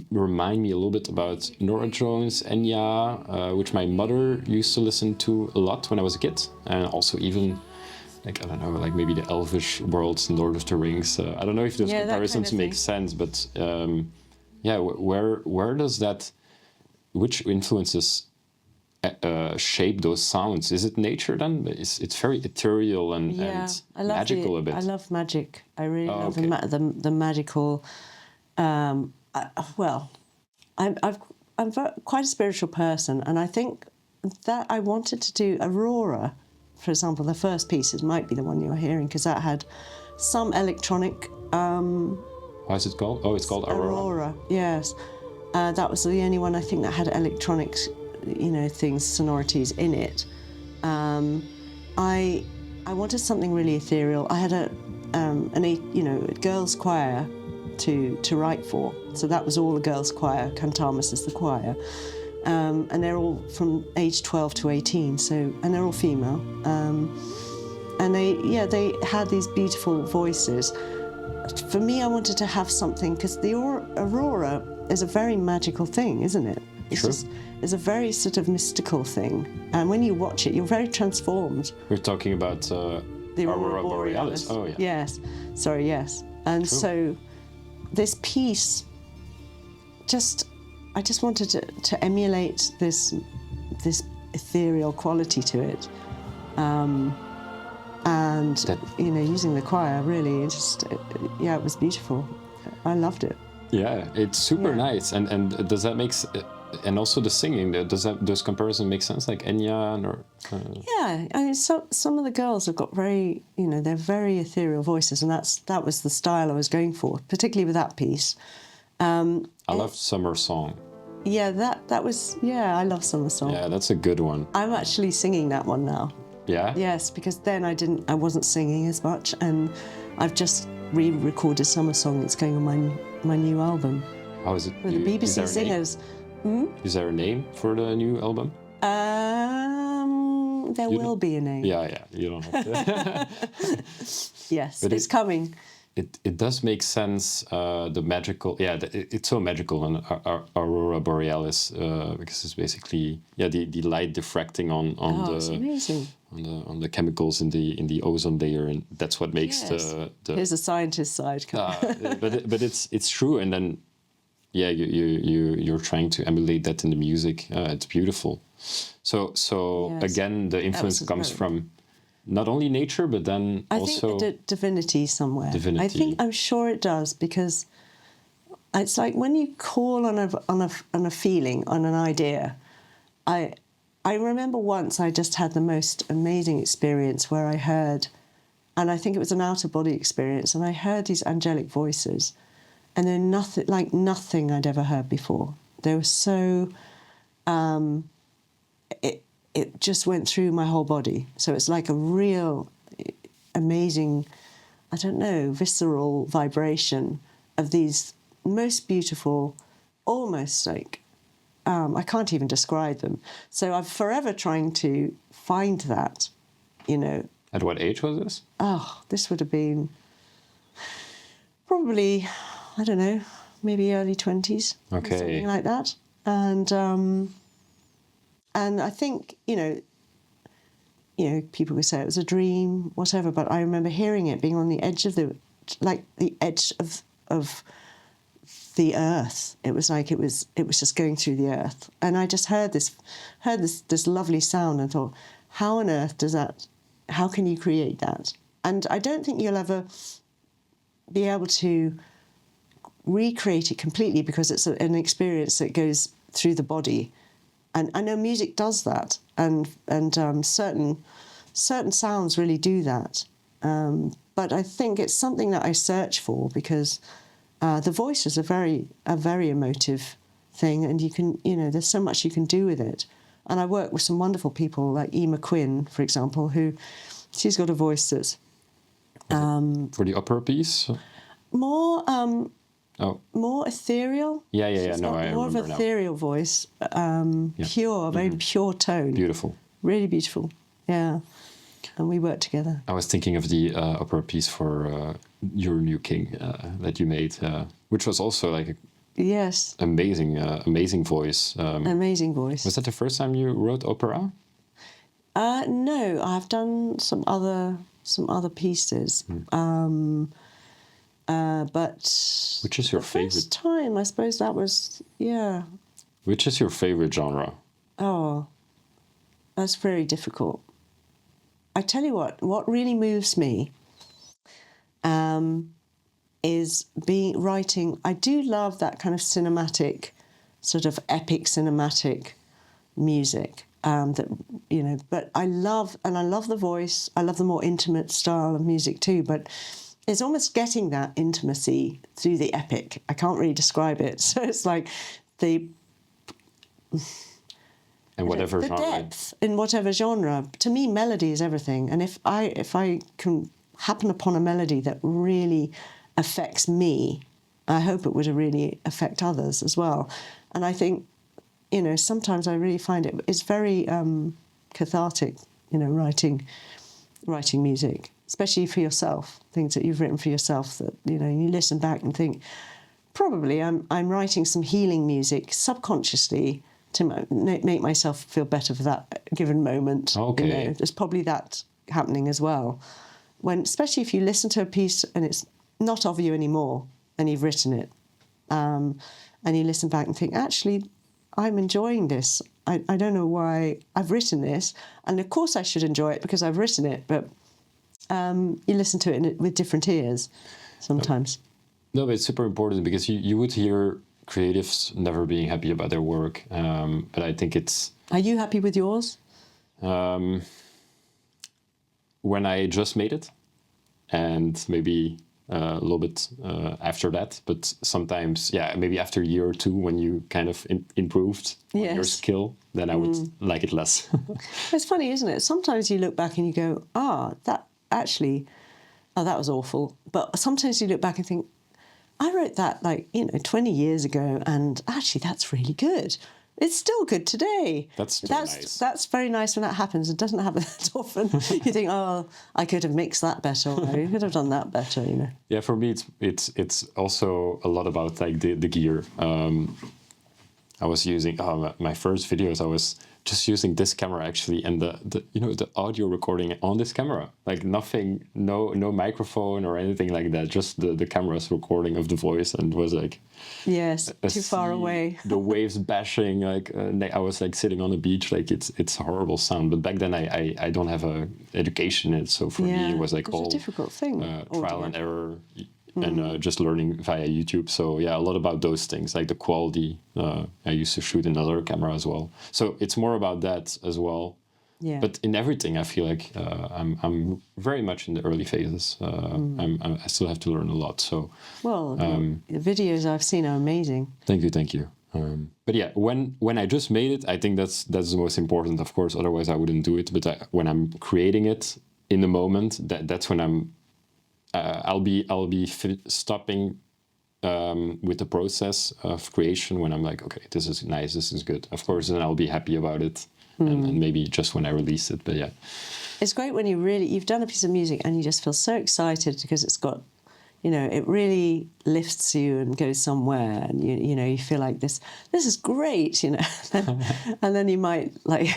remind me a little bit about Nora Jones, Enya, which my mother used to listen to a lot when I was a kid, and also even like, I don't know, like maybe the Elvish worlds in Lord of the Rings. I don't know if those comparisons kind of make sense, but yeah, where does that, which influences shape those sounds? Is it nature then? It's very ethereal and magical a bit. I love magic. I really love the magical. Well, I'm quite a spiritual person, and I think that I wanted to do Aurora, for example. The first piece might be the one you're hearing, because that had some electronic. How is it called? Oh, it's called Aurora. Aurora, yes. That was the only one I think that had electronic, things, sonorities in it. I wanted something really ethereal. I had a girls' choir to write for, so that was all a girls' choir. Cantamus is the choir, and they're all from age 12 to 18. And they're all female, and they had these beautiful voices. For me, I wanted to have something, because the Aurora is a very magical thing, isn't it? It's a very sort of mystical thing, and when you watch it, you're very transformed. We're talking about the Aurora Borealis. Oh yeah. Yes. Sorry. Yes. And so this piece, I just wanted to emulate this ethereal quality to it, and using the choir, really, it was beautiful. I loved it. Yeah, it's super nice. And does that make and also the singing, those comparisons make sense, like Enya or? Yeah, I mean, some of the girls have got very, they're very ethereal voices, and that was the style I was going for, particularly with that piece. I love Summer Song. Yeah, that was, I love Summer Song. Yeah, that's a good one. I'm actually singing that one now. Yeah? Yes, because then I wasn't singing as much, and I've just re-recorded Summer Song. It's going on my new album. How is it? With the BBC singers. Is there a name for the new album? There will be a name. Yeah, you don't have to. Yes, but it's coming. It does make sense, the magical, it's so magical in Aurora Borealis, because it's basically, the light diffracting it's amazing. on the chemicals in the ozone layer, and that's what makes the Here's a scientist side. but it's true, and then you're trying to emulate that in the music. It's beautiful. So again, the influence comes from not only nature, but then also... I think divinity somewhere. I'm sure it does, because it's like when you call on a feeling, on an idea. I remember once I just had the most amazing experience where I heard And I think it was an out-of-body experience. And I heard these angelic voices, and they're nothing like nothing I'd ever heard before. They were so... It just went through my whole body. So it's like a real amazing, I don't know, visceral vibration of these most beautiful, almost like, I can't even describe them. So I'm forever trying to find that, you know. At what age was this? Oh, this would have been probably, I don't know, maybe early 20s. Okay. Something like that. And I think, you know, people would say it was a dream, whatever, but I remember hearing it being on the edge of the edge of the earth. It was like it was just going through the earth. And I just heard this lovely sound and thought, how on earth how can you create that? And I don't think you'll ever be able to recreate it completely, because it's an experience that goes through the body. And I know music does that, and certain sounds really do that. But I think it's something that I search for, because the voice is a very emotive thing, and you can, there's so much you can do with it. And I work with some wonderful people like Emma Quinn, for example, she's got a voice that's for the opera piece. More ethereal. Yeah. She's No, got I more of remember an ethereal voice, pure, very pure tone. Beautiful. Really beautiful. Yeah. And we work together. I was thinking of the opera piece for Your New King that you made, which was also like a yes, amazing voice. amazing voice. Was that the first time you wrote opera? No, I've done some other pieces. But which is your favorite? First time, I suppose that was, yeah. Which is your favorite genre? Oh, that's very difficult. I tell you what really moves me is writing. I do love that kind of cinematic, sort of epic cinematic music. But I love the voice. I love the more intimate style of music too, but it's almost getting that intimacy through the epic. I can't really describe it. So it's like and whatever the genre. depth in whatever genre. To me, melody is everything. And if I can happen upon a melody that really affects me, I hope it would really affect others as well. And I think, sometimes I really find it's very cathartic, writing music, especially for yourself, things that you've written for yourself that, you listen back and think, probably I'm writing some healing music subconsciously to make myself feel better for that given moment. Okay. There's probably that happening as well. Especially if you listen to a piece and it's not of you anymore and you've written it, and you listen back and think, actually, I'm enjoying this. I don't know why I've written this. And of course I should enjoy it because I've written it, but you listen to it with different ears sometimes. No, but it's super important because you would hear creatives never being happy about their work. But I think it's... Are you happy with yours? When I just made it, and maybe a little bit after that, but sometimes, maybe after a year or two, when you kind of improved on your skill, then I would like it less. It's funny, isn't it? Sometimes you look back and you go, that was awful. But sometimes you look back and think, I wrote that 20 years ago, and actually that's really good. It's still good today. That's nice. That's very nice when that happens. It doesn't happen that often. You think, I could have mixed that better, or I could have done that better, Yeah, for me, it's also a lot about the gear. I was using my first videos. I was just using this camera actually, and the audio recording on this camera, like nothing, no microphone or anything like that. Just the camera's recording of the voice, and it was like too far away. The waves bashing, I was sitting on a beach, it's a horrible sound. But back then I don't have a education in it, so for me it was all a difficult thing, trial and error. And just learning via YouTube. So a lot about those things, like the quality. I used to shoot another camera as well. So it's more about that as well. Yeah. But in everything, I feel like I'm very much in the early phases. I still have to learn a lot. So Well, the videos I've seen are amazing. thank you. But yeah, when I just made it, I think that's the most important, of course. Otherwise, I wouldn't do it. But when I'm creating it in the moment, that's when I'll be stopping with the process of creation when I'm like, okay, this is nice, this is good. Of course, then I'll be happy about it, and maybe just when I release it. But yeah, It's great when you've done a piece of music and you just feel so excited because it's got, it really lifts you and goes somewhere, and you feel like this is great, and then you might like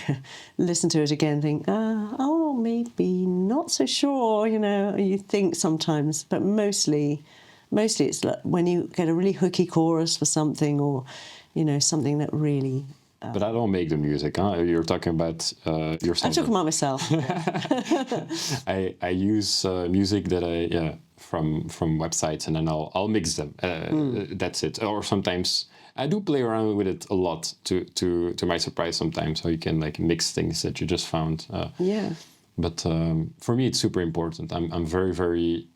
listen to it again and think, oh, maybe not so sure, you think sometimes, but mostly it's like when you get a really hooky chorus for something, or something that really. but I don't make the music. Huh? You're talking about yourself. I'm talking about myself. I use music that from websites, and then I'll mix them. That's it. Or sometimes I do play around with it a lot to my surprise sometimes. So you can like mix things that you just found. Yeah. But for me, it's super important. I'm very, very,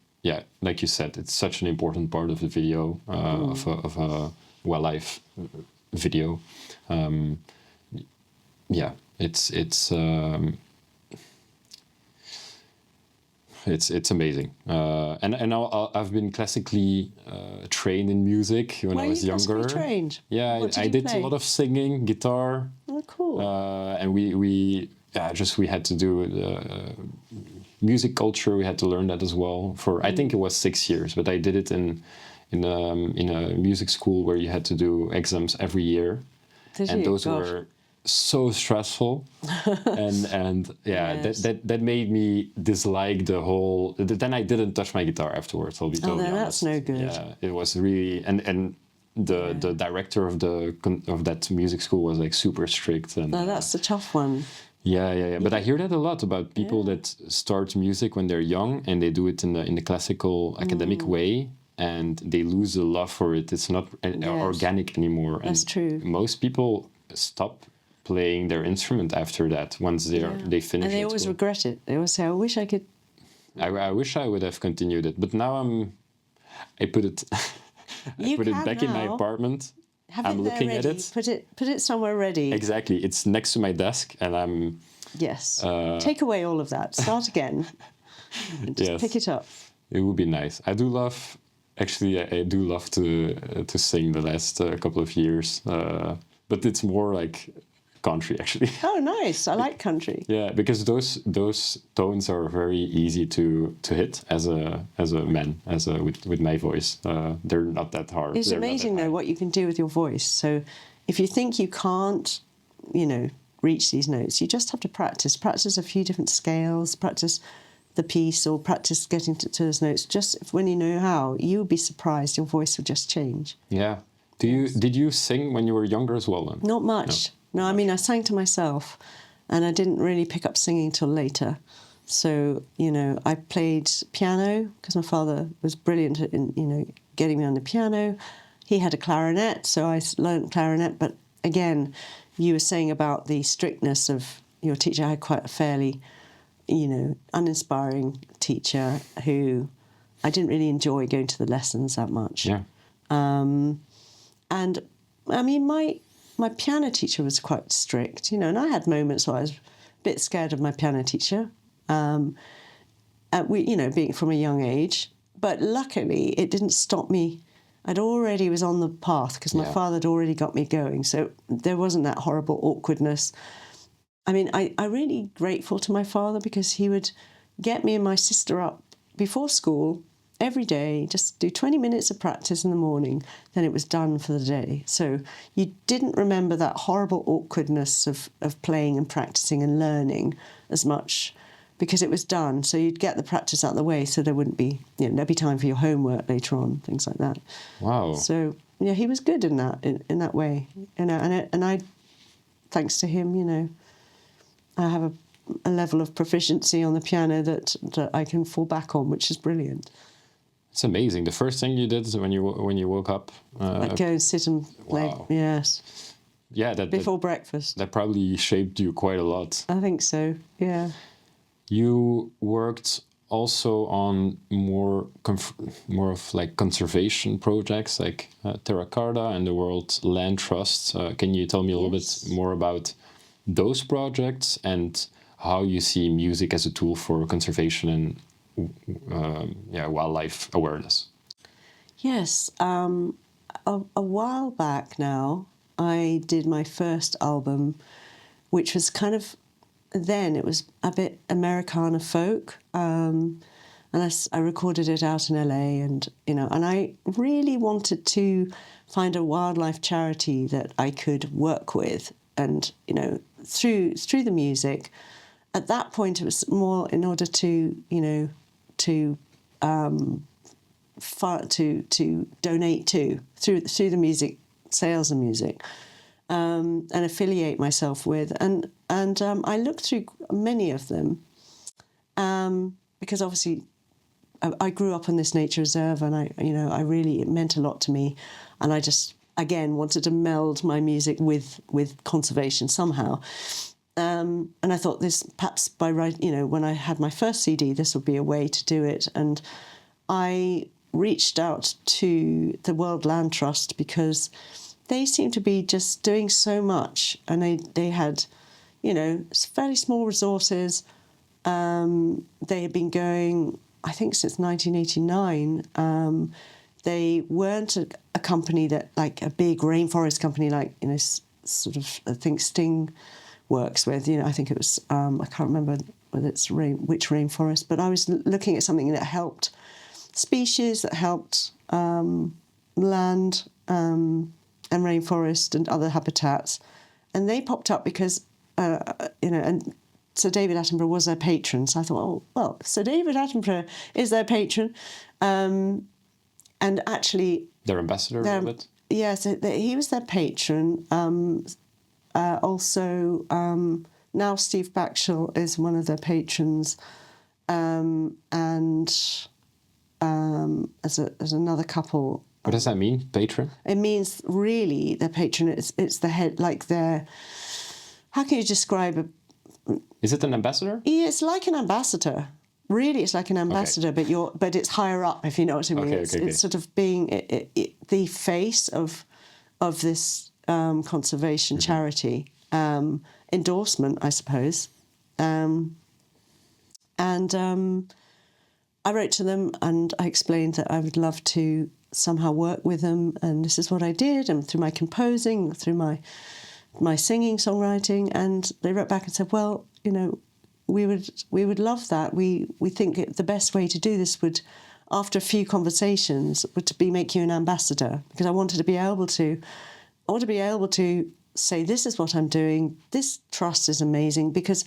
like you said, it's such an important part of the video, of a wildlife video. It's amazing. And I've been classically trained in music when I was younger. Trained? Yeah, I did a lot of singing, guitar. Oh, cool. And we had to do music culture. We had to learn that as well for I think it was 6 years, but I did it in a music school where you had to do exams every year. Those were so stressful, and yes. that made me dislike the whole. Then I didn't touch my guitar afterwards. I'll be totally honest. That's no good. Yeah, it was really and the director of that music school was like super strict. And that's the tough one. Yeah. But I hear that a lot about people that start music when they're young and they do it in the classical academic way, and they lose the love for it. It's not organic anymore. That's true. Most people stop playing their instrument after that once they finish. And they always regret it. They always say, "I wish I could." I wish I would have continued it, but now I put it. I put it back in my apartment. I'm looking at it. Put it somewhere ready. Exactly. It's next to my desk, and I'm. Yes. Take away all of that. Start again. And just pick it up. It would be nice. I do love. Actually, I do love to sing the last couple of years, but it's more like country actually. Oh, nice! I like country. Yeah, because those tones are very easy to hit as a man, with my voice. They're not that hard. It's amazing though what you can do with your voice. So, if you think you can't, reach these notes, you just have to practice a few different scales, practice the piece, or practice getting to those notes. Just when you know how, you'll be surprised. Your voice will just change. Yeah. Did you sing when you were younger as well? Then? Not much. No, I mean I sang to myself, and I didn't really pick up singing till later. So I played piano because my father was brilliant in getting me on the piano. He had a clarinet, so I learned clarinet. But again, you were saying about the strictness of your teacher. I had quite a fairly uninspiring teacher who I didn't really enjoy going to the lessons that much. Yeah. And I mean, my piano teacher was quite strict, and I had moments where I was a bit scared of my piano teacher, being from a young age. But luckily, it didn't stop me. I'd already was on the path because my father had already got me going. So there wasn't that horrible awkwardness. I mean, I'm really grateful to my father because he would get me and my sister up before school every day, just do 20 minutes of practice in the morning, then it was done for the day. So you didn't remember that horrible awkwardness of playing and practicing and learning as much because it was done. So you'd get the practice out of the way so there wouldn't be, there'd be time for your homework later on, things like that. Wow. So, he was good in that way. And I, thanks to him, I have a level of proficiency on the piano that I can fall back on, which is brilliant. It's amazing. The first thing you did when you woke up. I'd go and sit and play. Wow. Yes. yeah, that before breakfast. that probably shaped you quite a lot. I think so, yeah. You worked also on more of like conservation projects, like Terra Carta and the World Land Trust. Can you tell me a little bit more about those projects and how you see music as a tool for conservation and wildlife awareness? Yes, a while back now, I did my first album, which was kind of, then it was a bit Americana folk, and I recorded it out in LA, and and I really wanted to find a wildlife charity that I could work with, and through the music. At that point, it was more in order to to donate to through the music, sales and music, and affiliate myself with, and I looked through many of them, because obviously I grew up on this nature reserve, and I really, it meant a lot to me, and I just again wanted to meld my music with conservation somehow. And I thought this, perhaps by when I had my first CD, this would be a way to do it. And I reached out to the World Land Trust because they seemed to be just doing so much, and they had, fairly small resources. They had been going, I think, since 1989. They weren't a company that, like a big rainforest company, like sort of, I think Sting works with. I think it was, I can't remember whether it's which rainforest, but I was looking at something that helped species, that helped land and rainforest and other habitats, and they popped up because and Sir David Attenborough was their patron. So I thought, oh well, Sir David Attenborough is their patron, and actually Their ambassador a little bit. Yes, he was their patron. Also, now Steve Backshall is one of their patrons, and as another couple. What does that mean, patron? It means really their patron. It's the head, like their. How can you describe a? Is it an ambassador? Yeah, it's like an ambassador. Really, it's like an ambassador, Okay. but it's higher up, if you know what I mean. Okay. It's sort of being the face of this conservation charity, endorsement, I suppose. I wrote to them and I explained that I would love to somehow work with them, and this is what I did, and through my composing, through my singing, songwriting, and they wrote back and said, well, we would love that. We think the best way to do this would, after a few conversations, would to be make you an ambassador, because I want to be able to say, this is what I'm doing. This trust is amazing, because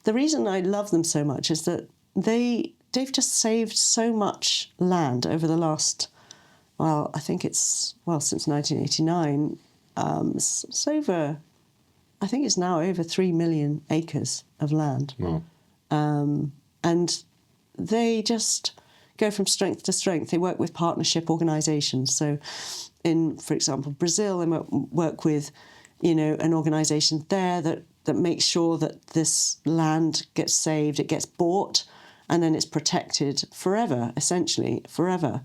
the reason I love them so much is that they've just saved so much land over the last, well, I think it's, since 1989, it's over, I think it's now over 3 million acres of land. Wow. And they just go from strength to strength. They work with partnership organisations. So in, for example, Brazil, they work with, an organisation there that makes sure that this land gets saved, it gets bought, and then it's protected forever, essentially, forever.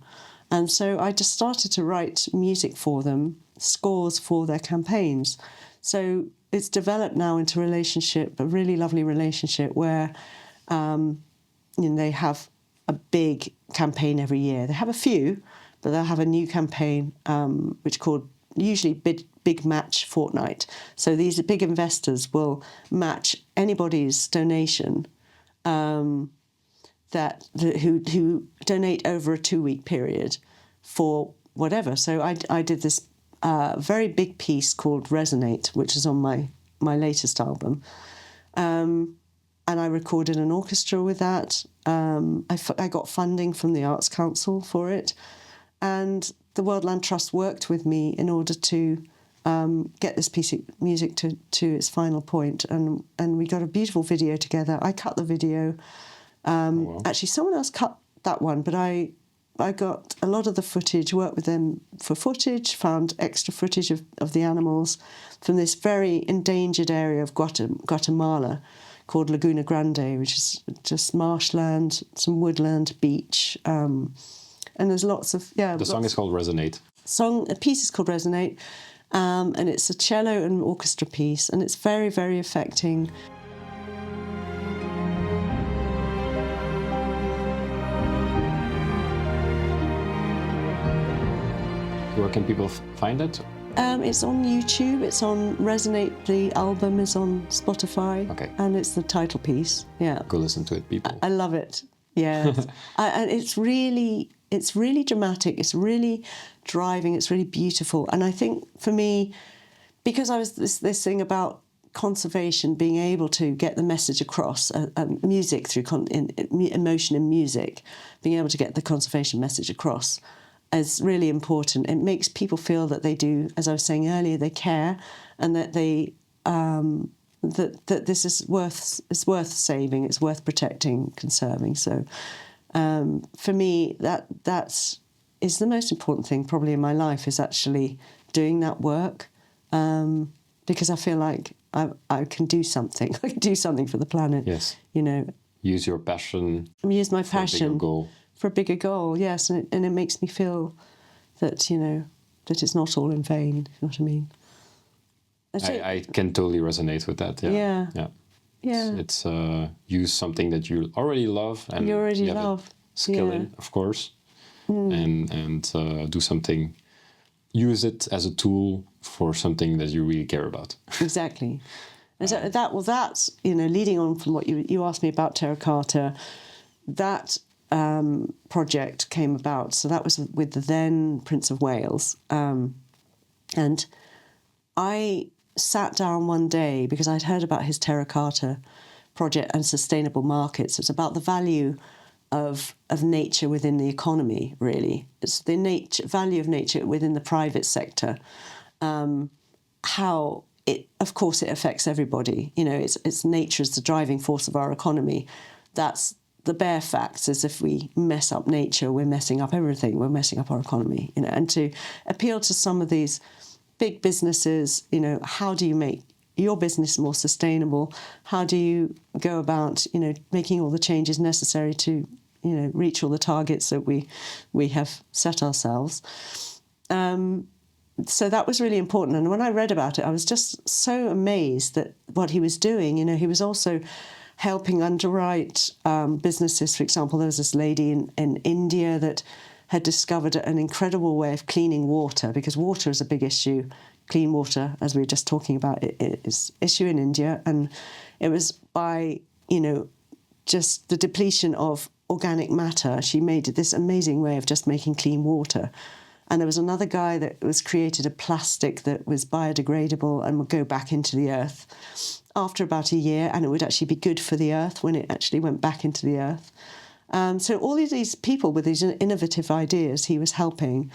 And so I just started to write music for them, scores for their campaigns. So it's developed now into a really lovely relationship where they have a big campaign every year. They have a few, but they'll have a new campaign which is called usually Big Match Fortnight. So these big investors will match anybody's donation who donate over a 2-week period for whatever. So I did this very big piece called Resonate, which is on my latest album. And I recorded an orchestra with that. I got funding from the Arts Council for it. And the World Land Trust worked with me in order to get this piece of music to its final point. And we got a beautiful video together. I cut the video. Wow. Actually, someone else cut that one, but I I got a lot of the footage, worked with them for footage, found extra footage of the animals from this very endangered area of Guatemala called Laguna Grande, which is just marshland, some woodland, beach, and there's lots of The song is called Resonate. A piece is called Resonate, and it's a cello and orchestra piece, and it's very, very affecting. Where can people find it? It's on YouTube, it's on Resonate, the album is on Spotify, Okay. and it's the title piece, yeah. Go listen to it, people. I love it, yeah. And it's really dramatic, it's really driving, it's really beautiful. And I think for me, because I was this thing about conservation, being able to get the message across, music through emotion in music, being able to get the conservation message across, is really important. It makes people feel that they do, as I was saying earlier, they care, and that they that this is worth saving, it's worth protecting, conserving. So for me, that is the most important thing probably in my life, is actually doing that work, because I feel like I can do something. I can do something for the planet. Yes. You know. Use your passion. Use my for a passion. bigger goal. For a bigger goal, yes, and it makes me feel that, you know, that it's not all in vain. You know what I mean? I can totally resonate with that. Yeah. Yeah. It's use something that you already love and You already have a love. skill Yeah. in, of course, and do something. Use it as a tool for something that you really care about. Exactly. And so that's, you know, leading on from what you asked me about terracotta, that project came about. So that was with the then Prince of Wales. And I sat down one day because I'd heard about his terracotta project and sustainable markets. It's about the value of nature within the economy, really. It's the value of nature within the private sector. How it, of course, it affects everybody. You know, it's nature is the driving force of our economy. That's the bare facts. Is if we mess up nature, we're messing up everything. We're messing up our economy. You know, and to appeal to some of these big businesses, you know, how do you make your business more sustainable? How do you go about, you know, making all the changes necessary to, you know, reach all the targets that we have set ourselves? So that was really important. And when I read about it, I was just so amazed that what he was doing. You know, he was also helping underwrite businesses. For example, there was this lady in India that had discovered an incredible way of cleaning water, because water is a big issue. Clean water, as we were just talking about, it is an issue in India. And it was by, you know, just the depletion of organic matter, she made this amazing way of just making clean water. And there was another guy that was created a plastic that was biodegradable and would go back into the earth after about a year, and it would actually be good for the earth when it actually went back into the earth. So all of these people with these innovative ideas, he was helping.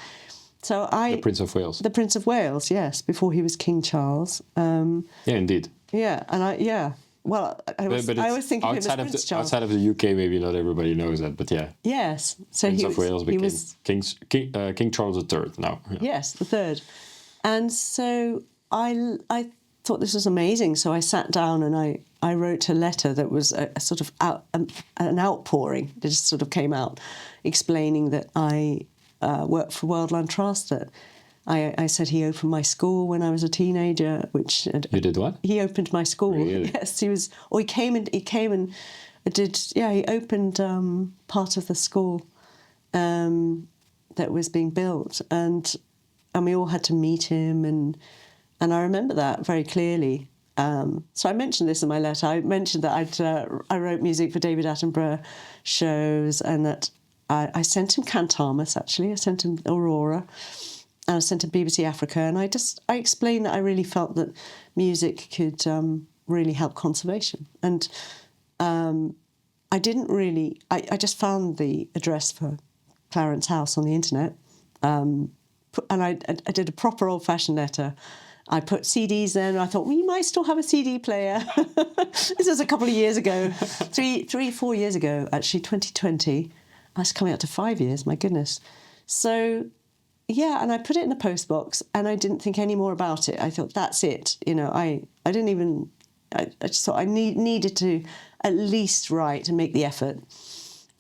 So The Prince of Wales. The Prince of Wales, yes, before he was King Charles. Yeah, indeed. Yeah, and well, I always think of him as Prince Charles. Outside of the UK, maybe not everybody knows that, but yeah. Yes. So Prince of Wales became King Charles III now. Yeah. Yes, the third. And so I thought this was amazing. So I sat down and I wrote a letter that was a sort of an outpouring. It just sort of came out, explaining that I worked for Wildland Trust, that I said he opened my school when I was a teenager, which... You did what? He opened my school. Really? Yes, he came and did, he opened part of the school that was being built, and we all had to meet him, and I remember that very clearly. So I mentioned this in my letter. I mentioned that I wrote music for David Attenborough shows, and that I sent him Cantamus, actually. I sent him Aurora, and I sent him BBC Africa, and I explained that I really felt that music could really help conservation. And I didn't really... I just found the address for Clarence House on the internet, and I did a proper old-fashioned letter. I put CDs in, and I thought, well, you might still have a CD player. This was a couple of years ago, 4 years ago, actually, 2020. That's coming up to 5 years, my goodness. So, yeah, and I put it in the postbox and I didn't think any more about it. I thought, that's it. You know, I didn't even, I just thought I needed to at least write and make the effort.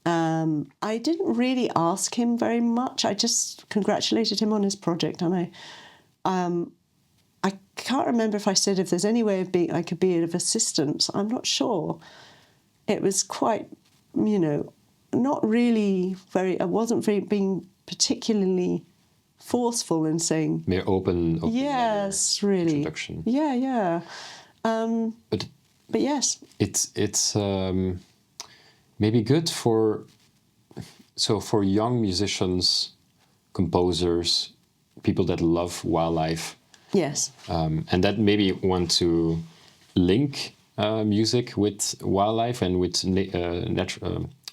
I didn't really ask him very much. I just congratulated him on his project, and I can't remember if I said if there's any way of I could be of assistance. I'm not sure. It was quite, you know, not really very. I wasn't being particularly forceful in saying. Mere open yes, really. Introduction. Yeah. But yes, it's maybe good for young musicians, composers, people that love wildlife. Yes. And that maybe want to link music with wildlife and with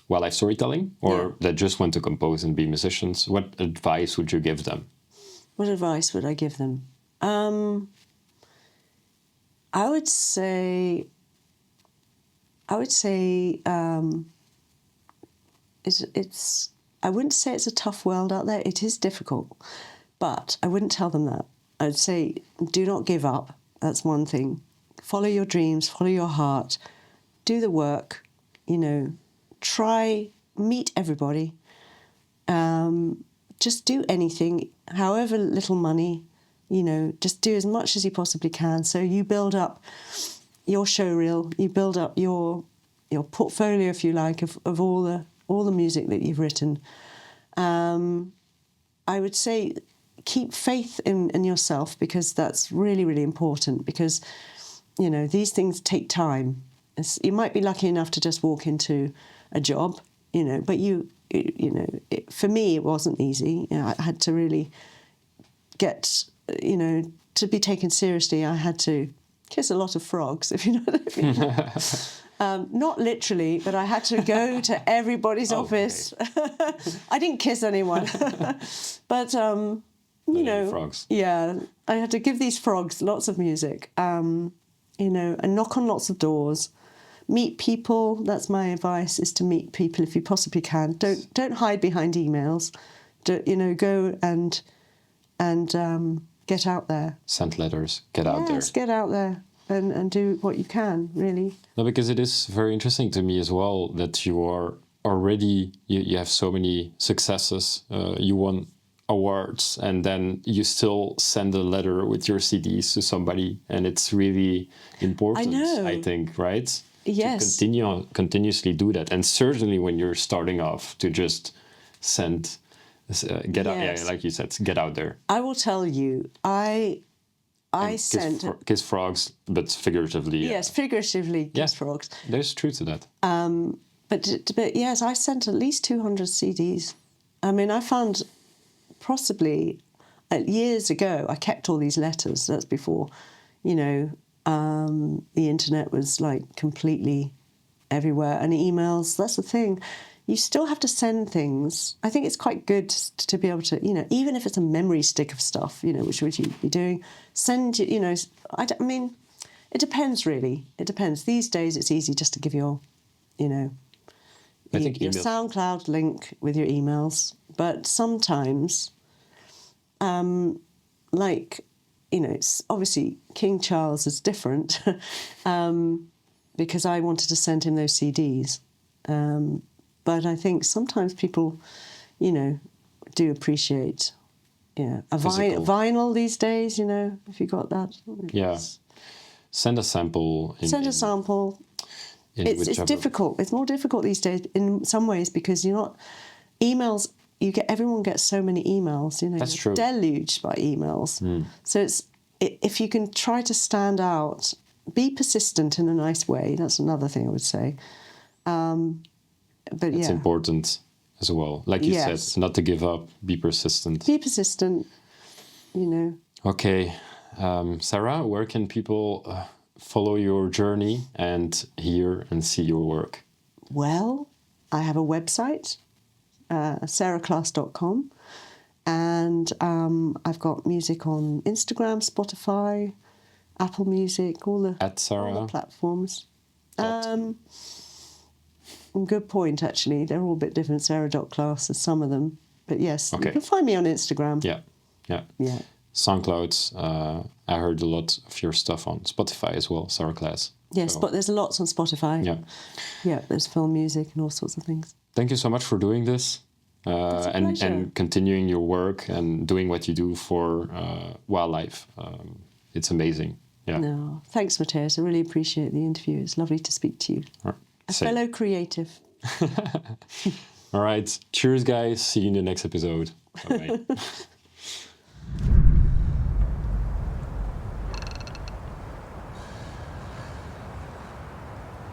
wildlife storytelling, or that just want to compose and be musicians. What advice would you give them? What advice would I give them? I would say it's. I wouldn't say it's a tough world out there. It is difficult, but I wouldn't tell them that. I'd say do not give up. That's one thing. Follow your dreams. Follow your heart. Do the work. You know, meet everybody. Just do anything, however little money. You know, just do as much as you possibly can. So you build up your show reel. You build up your portfolio, if you like, of all the music that you've written. I would say keep faith in yourself, because that's really, really important, because, you know, these things take time. You might be lucky enough to just walk into a job, you know, but for me, it wasn't easy. You know, I had to really get, you know, to be taken seriously, I had to kiss a lot of frogs, if you know what I mean. Not literally, but I had to go to everybody's office. I didn't kiss anyone. But, you know, frogs. Yeah, I had to give these frogs lots of music, you know, and knock on lots of doors. Meet people. That's my advice, is to meet people if you possibly can. Don't hide behind emails. You know, go and get out there. Send letters. Get out there. Yes, get out there and do what you can, really. No, because it is very interesting to me as well that you are already, you have so many successes. You won awards, and then you still send a letter with your CDs to somebody, and it's really important, I think, right? Yes. To continuously do that. And certainly when you're starting off, to just send... get out, yeah, like you said, get out there. I will tell you, I sent kiss frogs, but figuratively. Yes, figuratively kiss frogs. There's truth to that. But yes, I sent at least 200 CDs. I mean, I found possibly years ago, I kept all these letters. That's before, you know, the internet was like completely everywhere, and emails. That's the thing. You still have to send things. I think it's quite good to be able to, you know, even if it's a memory stick of stuff, you know, which would you be doing, send, you know, I mean, it depends, really. It depends. These days, it's easy just to give your, you know, your SoundCloud link with your emails. But sometimes, like, you know, it's obviously King Charles is different because I wanted to send him those CDs. But I think sometimes people, you know, do appreciate, a vinyl these days, you know, if you got that. Yeah. Send a sample. Send a sample. It's difficult. It's more difficult these days in some ways because you're not... Emails, everyone gets so many emails, you know. That's true. Deluged by emails. So if you can try to stand out, be persistent in a nice way. That's another thing I would say. But it's important as well. Like you said, not to give up, be persistent. Be persistent, you know. Okay. Sarah, where can people follow your journey and hear and see your work? Well, I have a website, sarahclass.com, and I've got music on Instagram, Spotify, Apple Music, all the platforms. Good point, actually. They're all a bit different. Sarah Dot Class is some of them. But yes, Okay. you can find me on Instagram. Yeah, yeah. Yeah. SoundCloud, I heard a lot of your stuff on Spotify as well, Sarah Class. Yes, So, but there's lots on Spotify. yeah. Yeah, there's film music and all sorts of things. Thank you so much for doing this. a And pleasure. continuing your work and doing what you do for wildlife. It's amazing. Yeah. No, thanks, Matthias. I really appreciate the interview. It's lovely to speak to you. All right. A Same. fellow creative. All right. Cheers, guys. See you in the next episode. Bye-bye.